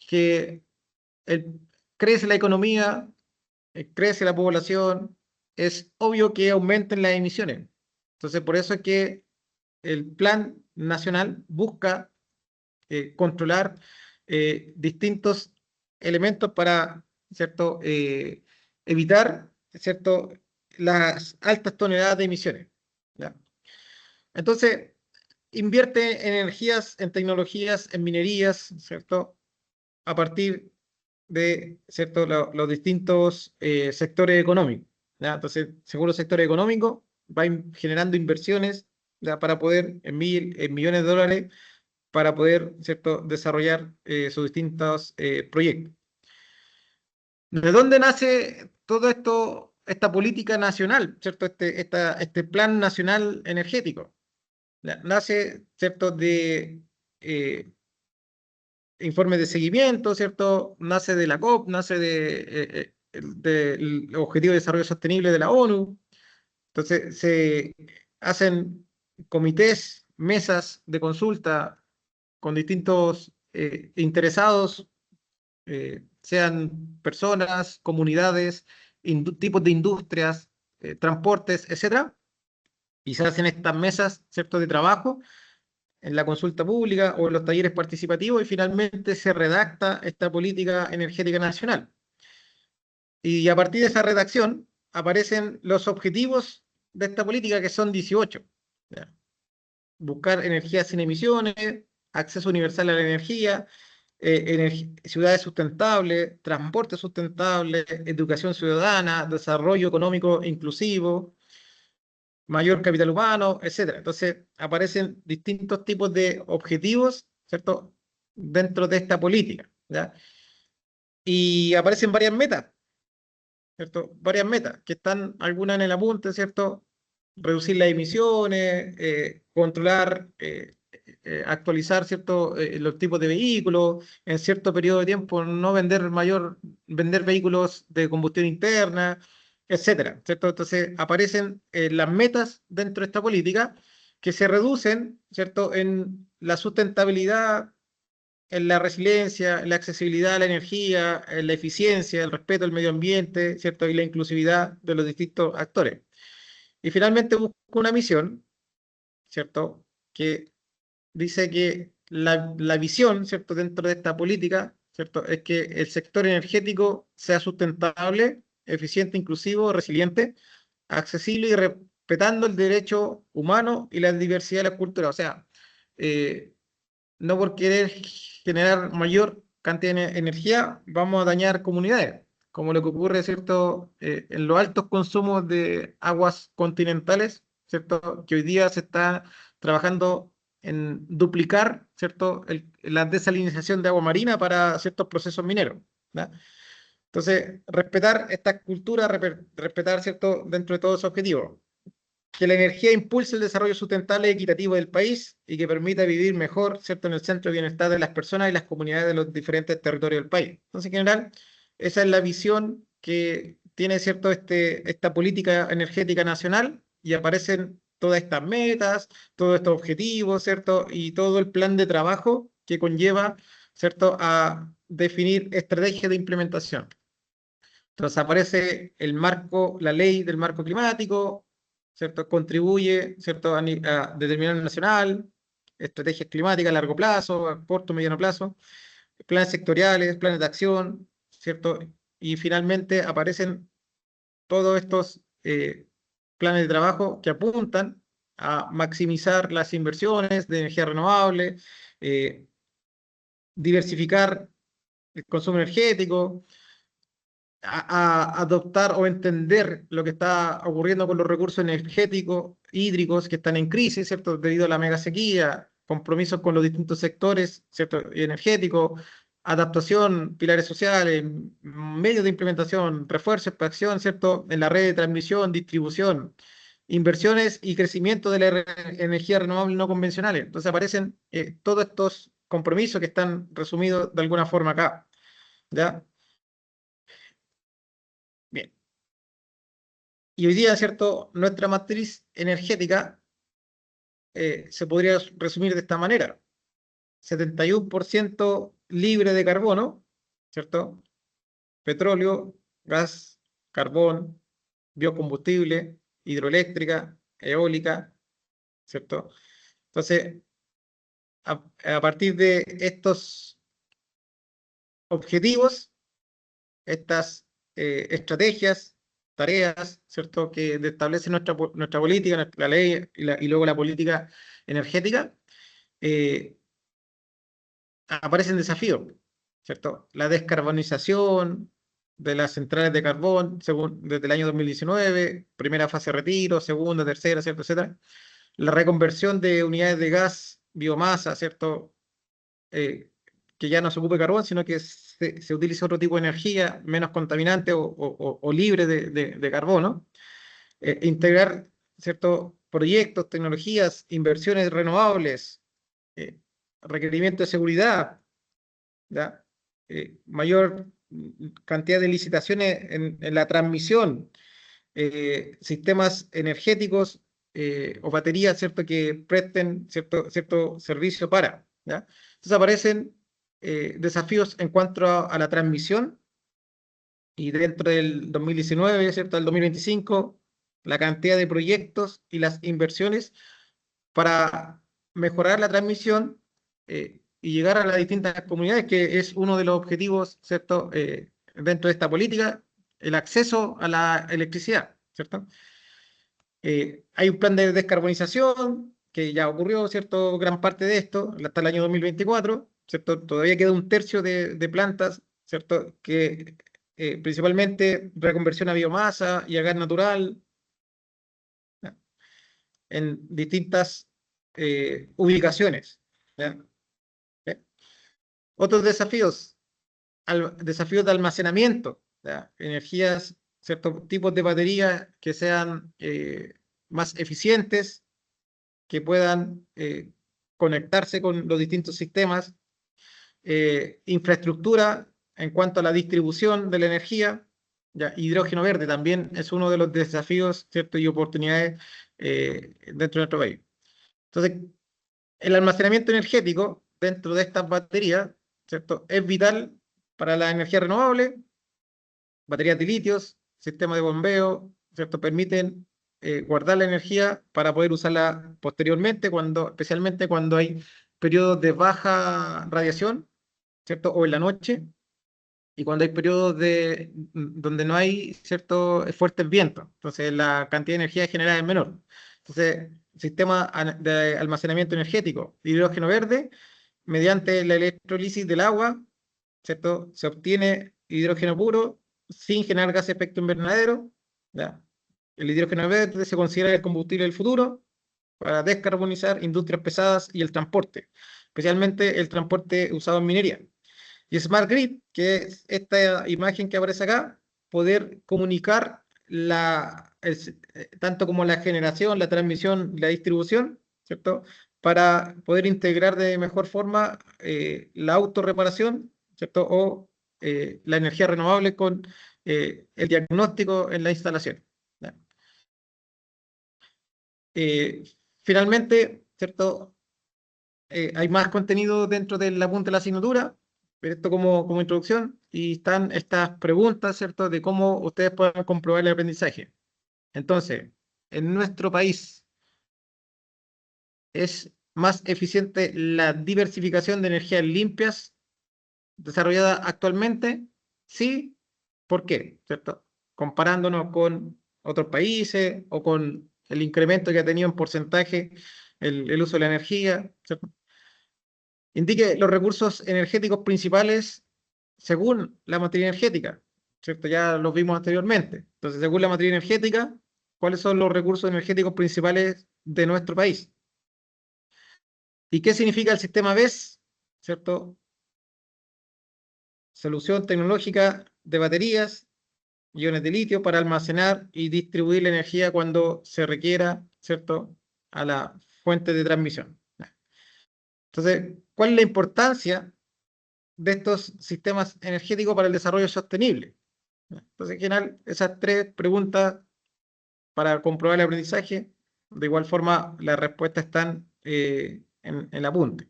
Que el- crece la economía, crece la población, es obvio que aumenten las emisiones. Entonces, por eso es que el plan nacional busca controlar distintos elementos para, ¿cierto?, evitar, ¿cierto?, las altas toneladas de emisiones. ¿Ya? Entonces, invierte en energías, en tecnologías, en minerías, ¿cierto?, a partir de, ¿cierto?, los distintos sectores económicos. ¿Ya? Entonces, según los sectores económicos, va generando inversiones, ¿ya?, para poder, en millones de dólares, para poder, ¿cierto?, desarrollar sus distintos proyectos. ¿De dónde nace todo esto, esta política nacional, ¿cierto?, este Plan Nacional Energético? Nace, ¿cierto?, de informes de seguimiento, ¿cierto? Nace de la COP, nace del Objetivo de Desarrollo Sostenible de la ONU. Entonces, se hacen comités, mesas de consulta con distintos interesados, sean personas, comunidades, tipos de industrias, transportes, etcétera, y se hacen estas mesas, ¿cierto?, de trabajo en la consulta pública o en los talleres participativos y finalmente se redacta esta política energética nacional. Y a partir de esa redacción aparecen los objetivos de esta política, que son 18. ¿Ya? Buscar energías sin emisiones, acceso universal a la energía, ciudades sustentables, transporte sustentable, educación ciudadana, desarrollo económico inclusivo, mayor capital humano, etcétera. Entonces, aparecen distintos tipos de objetivos, ¿cierto?, dentro de esta política, ¿ya? Y aparecen varias metas, ¿cierto? Varias metas, que están algunas en el apunte, ¿cierto? Reducir las emisiones, controlar, actualizar, ¿cierto?, los tipos de vehículos, en cierto periodo de tiempo no vender vehículos de combustión interna, etcétera, ¿cierto? Entonces aparecen las metas dentro de esta política que se reducen, ¿cierto?, en la sustentabilidad, en la resiliencia, en la accesibilidad a la energía, en la eficiencia, el respeto al medio ambiente, ¿cierto?, y la inclusividad de los distintos actores. Y finalmente busca una misión, ¿cierto?, que dice que la visión, ¿cierto?, dentro de esta política, ¿cierto?, es que el sector energético sea sustentable, eficiente, inclusivo, resiliente, accesible y respetando el derecho humano y la diversidad de la cultura. O sea, no por querer generar mayor cantidad de energía vamos a dañar comunidades, como lo que ocurre, ¿cierto?, en los altos consumos de aguas continentales, ¿cierto?, que hoy día se está trabajando en duplicar, ¿cierto?, la desalinización de agua marina para ciertos procesos mineros, ¿ya? Entonces, respetar esta cultura, respetar, ¿cierto?, dentro de todos esos objetivos. Que la energía impulse el desarrollo sustentable y equitativo del país y que permita vivir mejor, ¿cierto?, en el centro de bienestar de las personas y las comunidades de los diferentes territorios del país. Entonces, en general, esa es la visión que tiene, ¿cierto?, esta política energética nacional, y aparecen todas estas metas, todos estos objetivos, ¿cierto?, y todo el plan de trabajo que conlleva, ¿cierto?, a definir estrategias de implementación. Entonces aparece el marco, la ley del marco climático, ¿cierto? Contribuye, ¿cierto?, a determinación nacional, estrategias climáticas a largo plazo, a corto, mediano plazo, planes sectoriales, planes de acción, ¿cierto? Y finalmente aparecen todos estos planes de trabajo que apuntan a maximizar las inversiones de energía renovable, diversificar el consumo energético, a adoptar o entender lo que está ocurriendo con los recursos energéticos, hídricos, que están en crisis, ¿cierto?, debido a la mega sequía, compromisos con los distintos sectores, ¿cierto?, energéticos, adaptación, pilares sociales, medios de implementación, refuerzo, expansión, ¿cierto?, en la red de transmisión, distribución, inversiones y crecimiento de la energía renovable no convencionales. Entonces aparecen todos estos compromisos que están resumidos de alguna forma acá, ¿ya? Bien. Y hoy día, ¿cierto?, nuestra matriz energética se podría resumir de esta manera: 71% libre de carbono, ¿cierto? Petróleo, gas, carbón, biocombustible, hidroeléctrica, eólica, ¿cierto? Entonces, a partir de estos objetivos, estas estrategias, tareas, ¿cierto?, que establecen nuestra política, la ley y luego la política energética, aparecen desafíos, ¿cierto? La descarbonización de las centrales de carbón, desde el año 2019, primera fase de retiro, segunda, tercera, ¿cierto?, etcétera. La reconversión de unidades de gas, biomasa, ¿cierto?, que ya no se ocupe carbón, sino que se utilice otro tipo de energía menos contaminante o libre de carbono. Integrar, ¿cierto?, proyectos, tecnologías, inversiones renovables, requerimiento de seguridad, ¿ya? Mayor cantidad de licitaciones en la transmisión, sistemas energéticos o baterías, ¿cierto?, que presten cierto servicio para, ¿ya? Entonces aparecen desafíos en cuanto a la transmisión, y dentro del 2019, ¿cierto?, al 2025, la cantidad de proyectos y las inversiones para mejorar la transmisión y llegar a las distintas comunidades, que es uno de los objetivos, ¿cierto?, dentro de esta política, el acceso a la electricidad, ¿cierto? Hay un plan de descarbonización, que ya ocurrió, ¿cierto? Gran parte de esto, hasta el año 2024, ¿cierto? Todavía queda un tercio de plantas, ¿cierto? Que principalmente reconversión a biomasa y a gas natural, ¿ya? En distintas ubicaciones, ¿ya? ¿Ya? Otros desafíos, desafíos de almacenamiento, ¿ya? Energías, ciertos tipos de baterías que sean más eficientes, que puedan conectarse con los distintos sistemas, infraestructura en cuanto a la distribución de la energía, ya, hidrógeno verde también es uno de los desafíos, ¿cierto? Y oportunidades dentro de nuestro país. Entonces, el almacenamiento energético dentro de estas baterías, ¿cierto? Es vital para la energía renovable, baterías de litios, sistemas de bombeo, ¿cierto? Permiten guardar la energía para poder usarla posteriormente, especialmente cuando hay periodos de baja radiación, ¿cierto? O en la noche, y cuando hay periodos donde no hay ciertos fuertes vientos. Entonces, la cantidad de energía generada es menor. Entonces, sistema de almacenamiento energético de hidrógeno verde, mediante la electrólisis del agua, ¿cierto? Se obtiene hidrógeno puro sin generar gas de efecto invernadero, ¿ya? El hidrógeno verde se considera el combustible del futuro para descarbonizar industrias pesadas y el transporte, especialmente el transporte usado en minería. Y Smart Grid, que es esta imagen que aparece acá, poder comunicar tanto como la generación, la transmisión, la distribución, ¿cierto? Para poder integrar de mejor forma la autorreparación, ¿cierto? O la energía renovable con el diagnóstico en la instalación, ¿ya? Eh, Finalmente, ¿cierto? Hay más contenido dentro de la punta de la asignatura, pero esto como introducción, y están estas preguntas, ¿cierto?, de cómo ustedes pueden comprobar el aprendizaje. Entonces, en nuestro país, ¿es más eficiente la diversificación de energías limpias desarrollada actualmente? Sí. ¿Por qué? ¿Cierto? Comparándonos con otros países o con el incremento que ha tenido en porcentaje el uso de la energía, ¿cierto? Indique los recursos energéticos principales según la materia energética, ¿cierto? Ya los vimos anteriormente. Entonces, según la materia energética, ¿cuáles son los recursos energéticos principales de nuestro país? ¿Y qué significa el sistema BESS? ¿Cierto? Solución tecnológica de baterías, iones de litio para almacenar y distribuir la energía cuando se requiera, ¿cierto?, a la fuente de transmisión. Entonces, ¿cuál es la importancia de estos sistemas energéticos para el desarrollo sostenible? Entonces, en general, esas tres preguntas para comprobar el aprendizaje, de igual forma, las respuestas están en el apunte.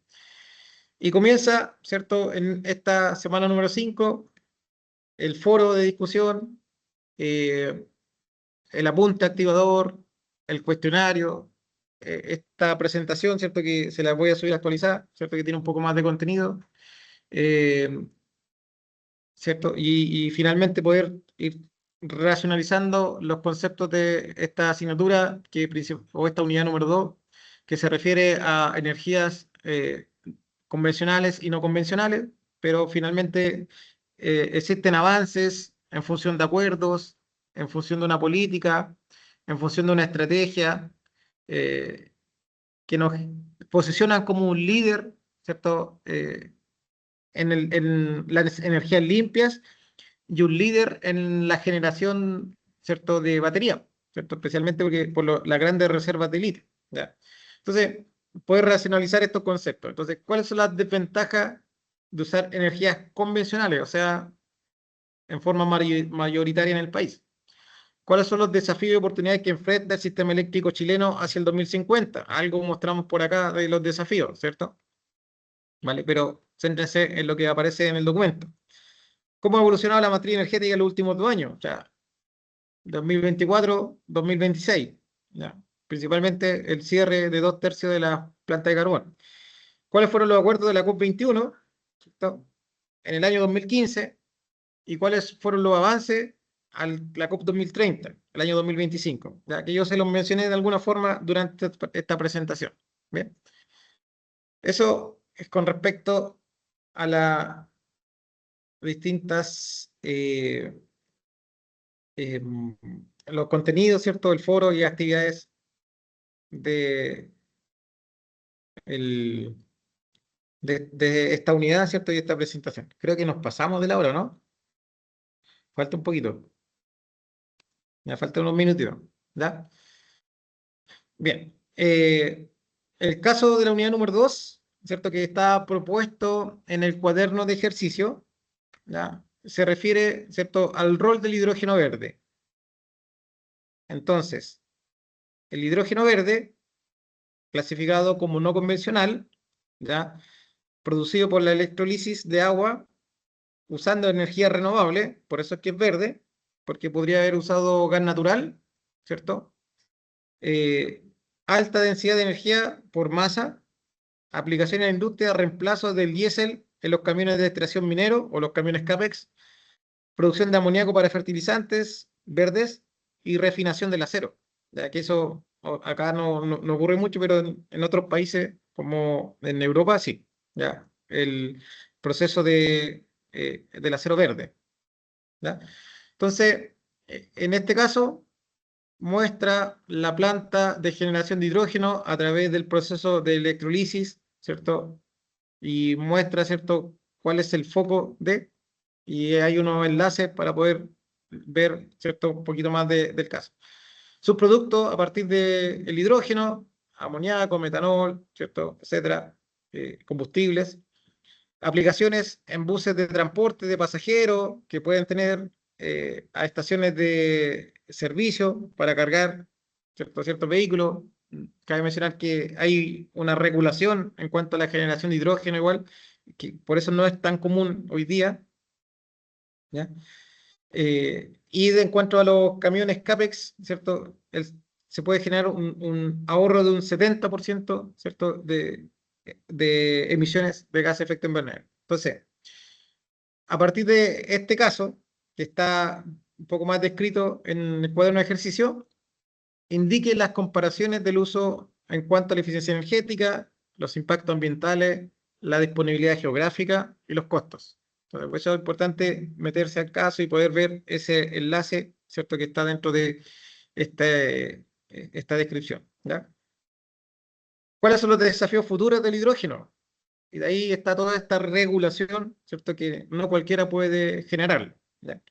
Y comienza, ¿cierto?, en esta semana número 5, el foro de discusión, el apunte activador, el cuestionario, esta presentación, ¿cierto?, que se la voy a subir actualizada, ¿cierto?, que tiene un poco más de contenido, ¿cierto? Y finalmente poder ir racionalizando los conceptos de esta asignatura o esta unidad número 2, que se refiere a energías convencionales y no convencionales, pero finalmente existen avances en función de acuerdos, en función de una política, en función de una estrategia que nos posicionan como un líder, ¿cierto? En las energías limpias y un líder en la generación, ¿cierto?, de batería, ¿cierto? Especialmente por las grandes reservas de litio, ¿ya? Entonces, poder racionalizar estos conceptos. Entonces, ¿cuáles son las desventajas de usar energías convencionales, o sea, en forma mayoritaria en el país? ¿Cuáles son los desafíos y oportunidades que enfrenta el sistema eléctrico chileno hacia el 2050? Algo mostramos por acá de los desafíos, ¿cierto? ¿Vale? Pero céntrense en lo que aparece en el documento. ¿Cómo ha evolucionado la matriz energética en los últimos 2 años? O sea, 2024-2026. ¿Ya? Principalmente el cierre de 2/3 de la planta de carbón. ¿Cuáles fueron los acuerdos de la COP21, ¿cierto?, en el año 2015? ¿Y cuáles fueron los avances a la COP 2030, el año 2025? Ya que yo se los mencioné de alguna forma durante esta presentación. Bien. Eso es con respecto a las distintas los contenidos, ¿cierto? Del foro y actividades de, el- de esta unidad, ¿cierto? Y esta presentación. Creo que nos pasamos de la hora, ¿no? Falta un poquito. Me falta unos minutitos, ¿ya? Bien. El caso de la unidad número 2, ¿cierto? Que está propuesto en el cuaderno de ejercicio, ¿ya? Se refiere, ¿cierto? Al rol del hidrógeno verde. Entonces, el hidrógeno verde, clasificado como no convencional, ¿ya? Producido por la electrólisis de agua usando energía renovable, por eso es que es verde, porque podría haber usado gas natural, ¿cierto? Eh, Alta densidad de energía por masa, aplicación en la industria, reemplazo del diésel en los camiones de extracción minero o los camiones CAPEX, producción de amoníaco para fertilizantes verdes y refinación del acero. Ya que eso acá no ocurre mucho, pero en otros países, como en Europa, sí. Ya, el proceso del acero verde. ¿Ya? Entonces, en este caso, muestra la planta de generación de hidrógeno a través del proceso de electrolisis, ¿cierto? Y muestra, ¿cierto?, cuál es el foco y hay unos enlaces para poder ver, ¿cierto?, un poquito más del caso. Subproductos a partir del hidrógeno, amoníaco, metanol, ¿cierto?, etcétera, combustibles. Aplicaciones en buses de transporte de pasajeros que pueden tener a estaciones de servicio para cargar ciertos vehículos. Cabe mencionar que hay una regulación en cuanto a la generación de hidrógeno igual, que por eso no es tan común hoy día, ¿ya? Y en cuanto a los camiones CAPEX, ¿cierto? Se puede generar un ahorro de un 70%, ¿cierto? De emisiones de gas de efecto invernadero. Entonces, a partir de este caso, que está un poco más descrito en el cuaderno de ejercicio, indique las comparaciones del uso en cuanto a la eficiencia energética, los impactos ambientales, la disponibilidad geográfica y los costos. Entonces, por eso es importante meterse al caso y poder ver ese enlace, ¿cierto?, que está dentro de esta descripción, ¿ya? ¿Cuáles son los desafíos futuros del hidrógeno? Y de ahí está toda esta regulación, ¿cierto?, que no cualquiera puede generar, ¿ya?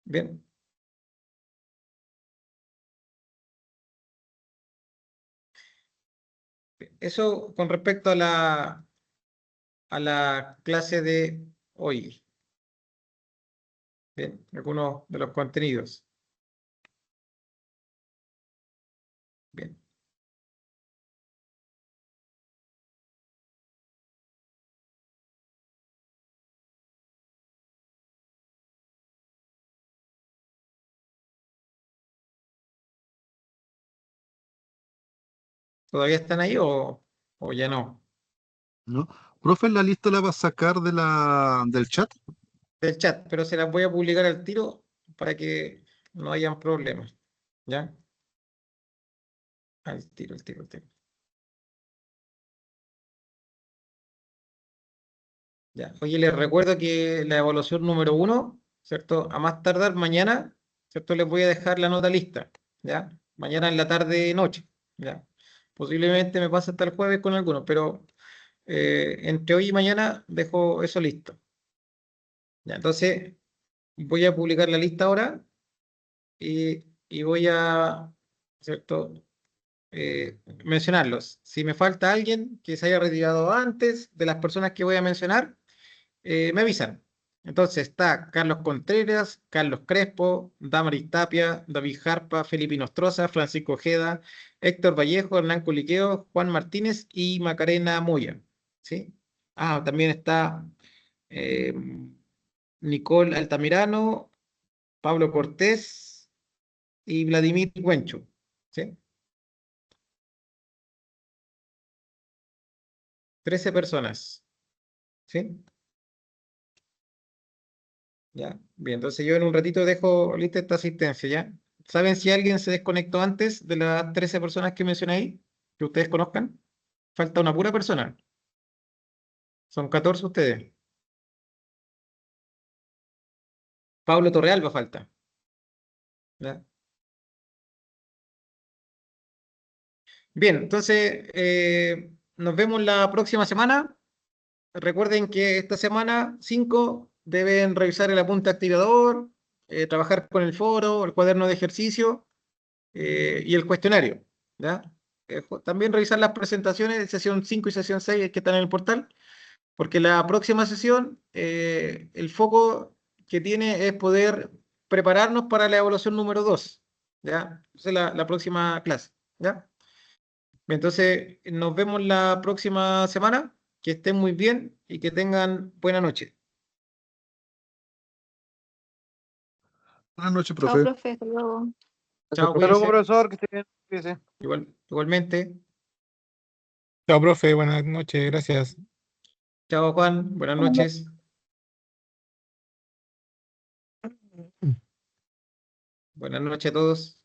Bien. Eso con respecto a la clase de hoy. Bien, algunos de los contenidos. Bien. ¿Todavía están ahí o ya no? ¿No? Profe, ¿la lista la va a sacar del chat? Del chat, pero se las voy a publicar al tiro para que no hayan problemas. ¿Ya? Al tiro, al tiro, al tiro. Ya. Oye, les recuerdo que la evaluación número 1, ¿cierto? A más tardar mañana, ¿cierto? Les voy a dejar la nota lista, ¿ya? Mañana en la tarde, noche, ¿ya? Posiblemente me pase hasta el jueves con algunos, pero entre hoy y mañana dejo eso listo. Ya, entonces, voy a publicar la lista ahora y voy a, ¿cierto? Mencionarlos. Si me falta alguien que se haya retirado antes de las personas que voy a mencionar, me avisan. Entonces está Carlos Contreras, Carlos Crespo, Damaris Tapia, David Jarpa, Felipe Nostroza, Francisco Ojeda, Héctor Vallejo, Hernán Culiqueo, Juan Martínez y Macarena Moya. ¿Sí? Ah, también está eh, Nicole Altamirano, Pablo Cortés y Vladimir Huencho. ¿Sí? 13 personas. ¿Sí? Ya, bien, entonces yo en un ratito dejo lista esta asistencia, ¿ya? ¿Saben si alguien se desconectó antes de las 13 personas que mencioné ahí? que ustedes conozcan. Falta una pura persona. Son 14 ustedes. Pablo Torrealba falta. ¿Ya? Bien, entonces nos vemos la próxima semana. Recuerden que esta semana 5 deben revisar el apunte activador, trabajar con el foro, el cuaderno de ejercicio y el cuestionario. ¿Ya? También revisar las presentaciones de sesión 5 y sesión 6 que están en el portal, porque la próxima sesión, el foco que tiene es poder prepararnos para la evaluación número 2. ¿Ya? Esa es la próxima clase. ¿Ya? Entonces, nos vemos la próxima semana. Que estén muy bien y que tengan buena noche. Buenas noches, Chao, profe. profe, hasta luego. Chao, Hasta luego, cuídense. profesor, que esté bien. Cuídese. Igualmente. Chao, profe, buenas noches, gracias. Chao, Juan. Buenas noches. Buenas noches a todos.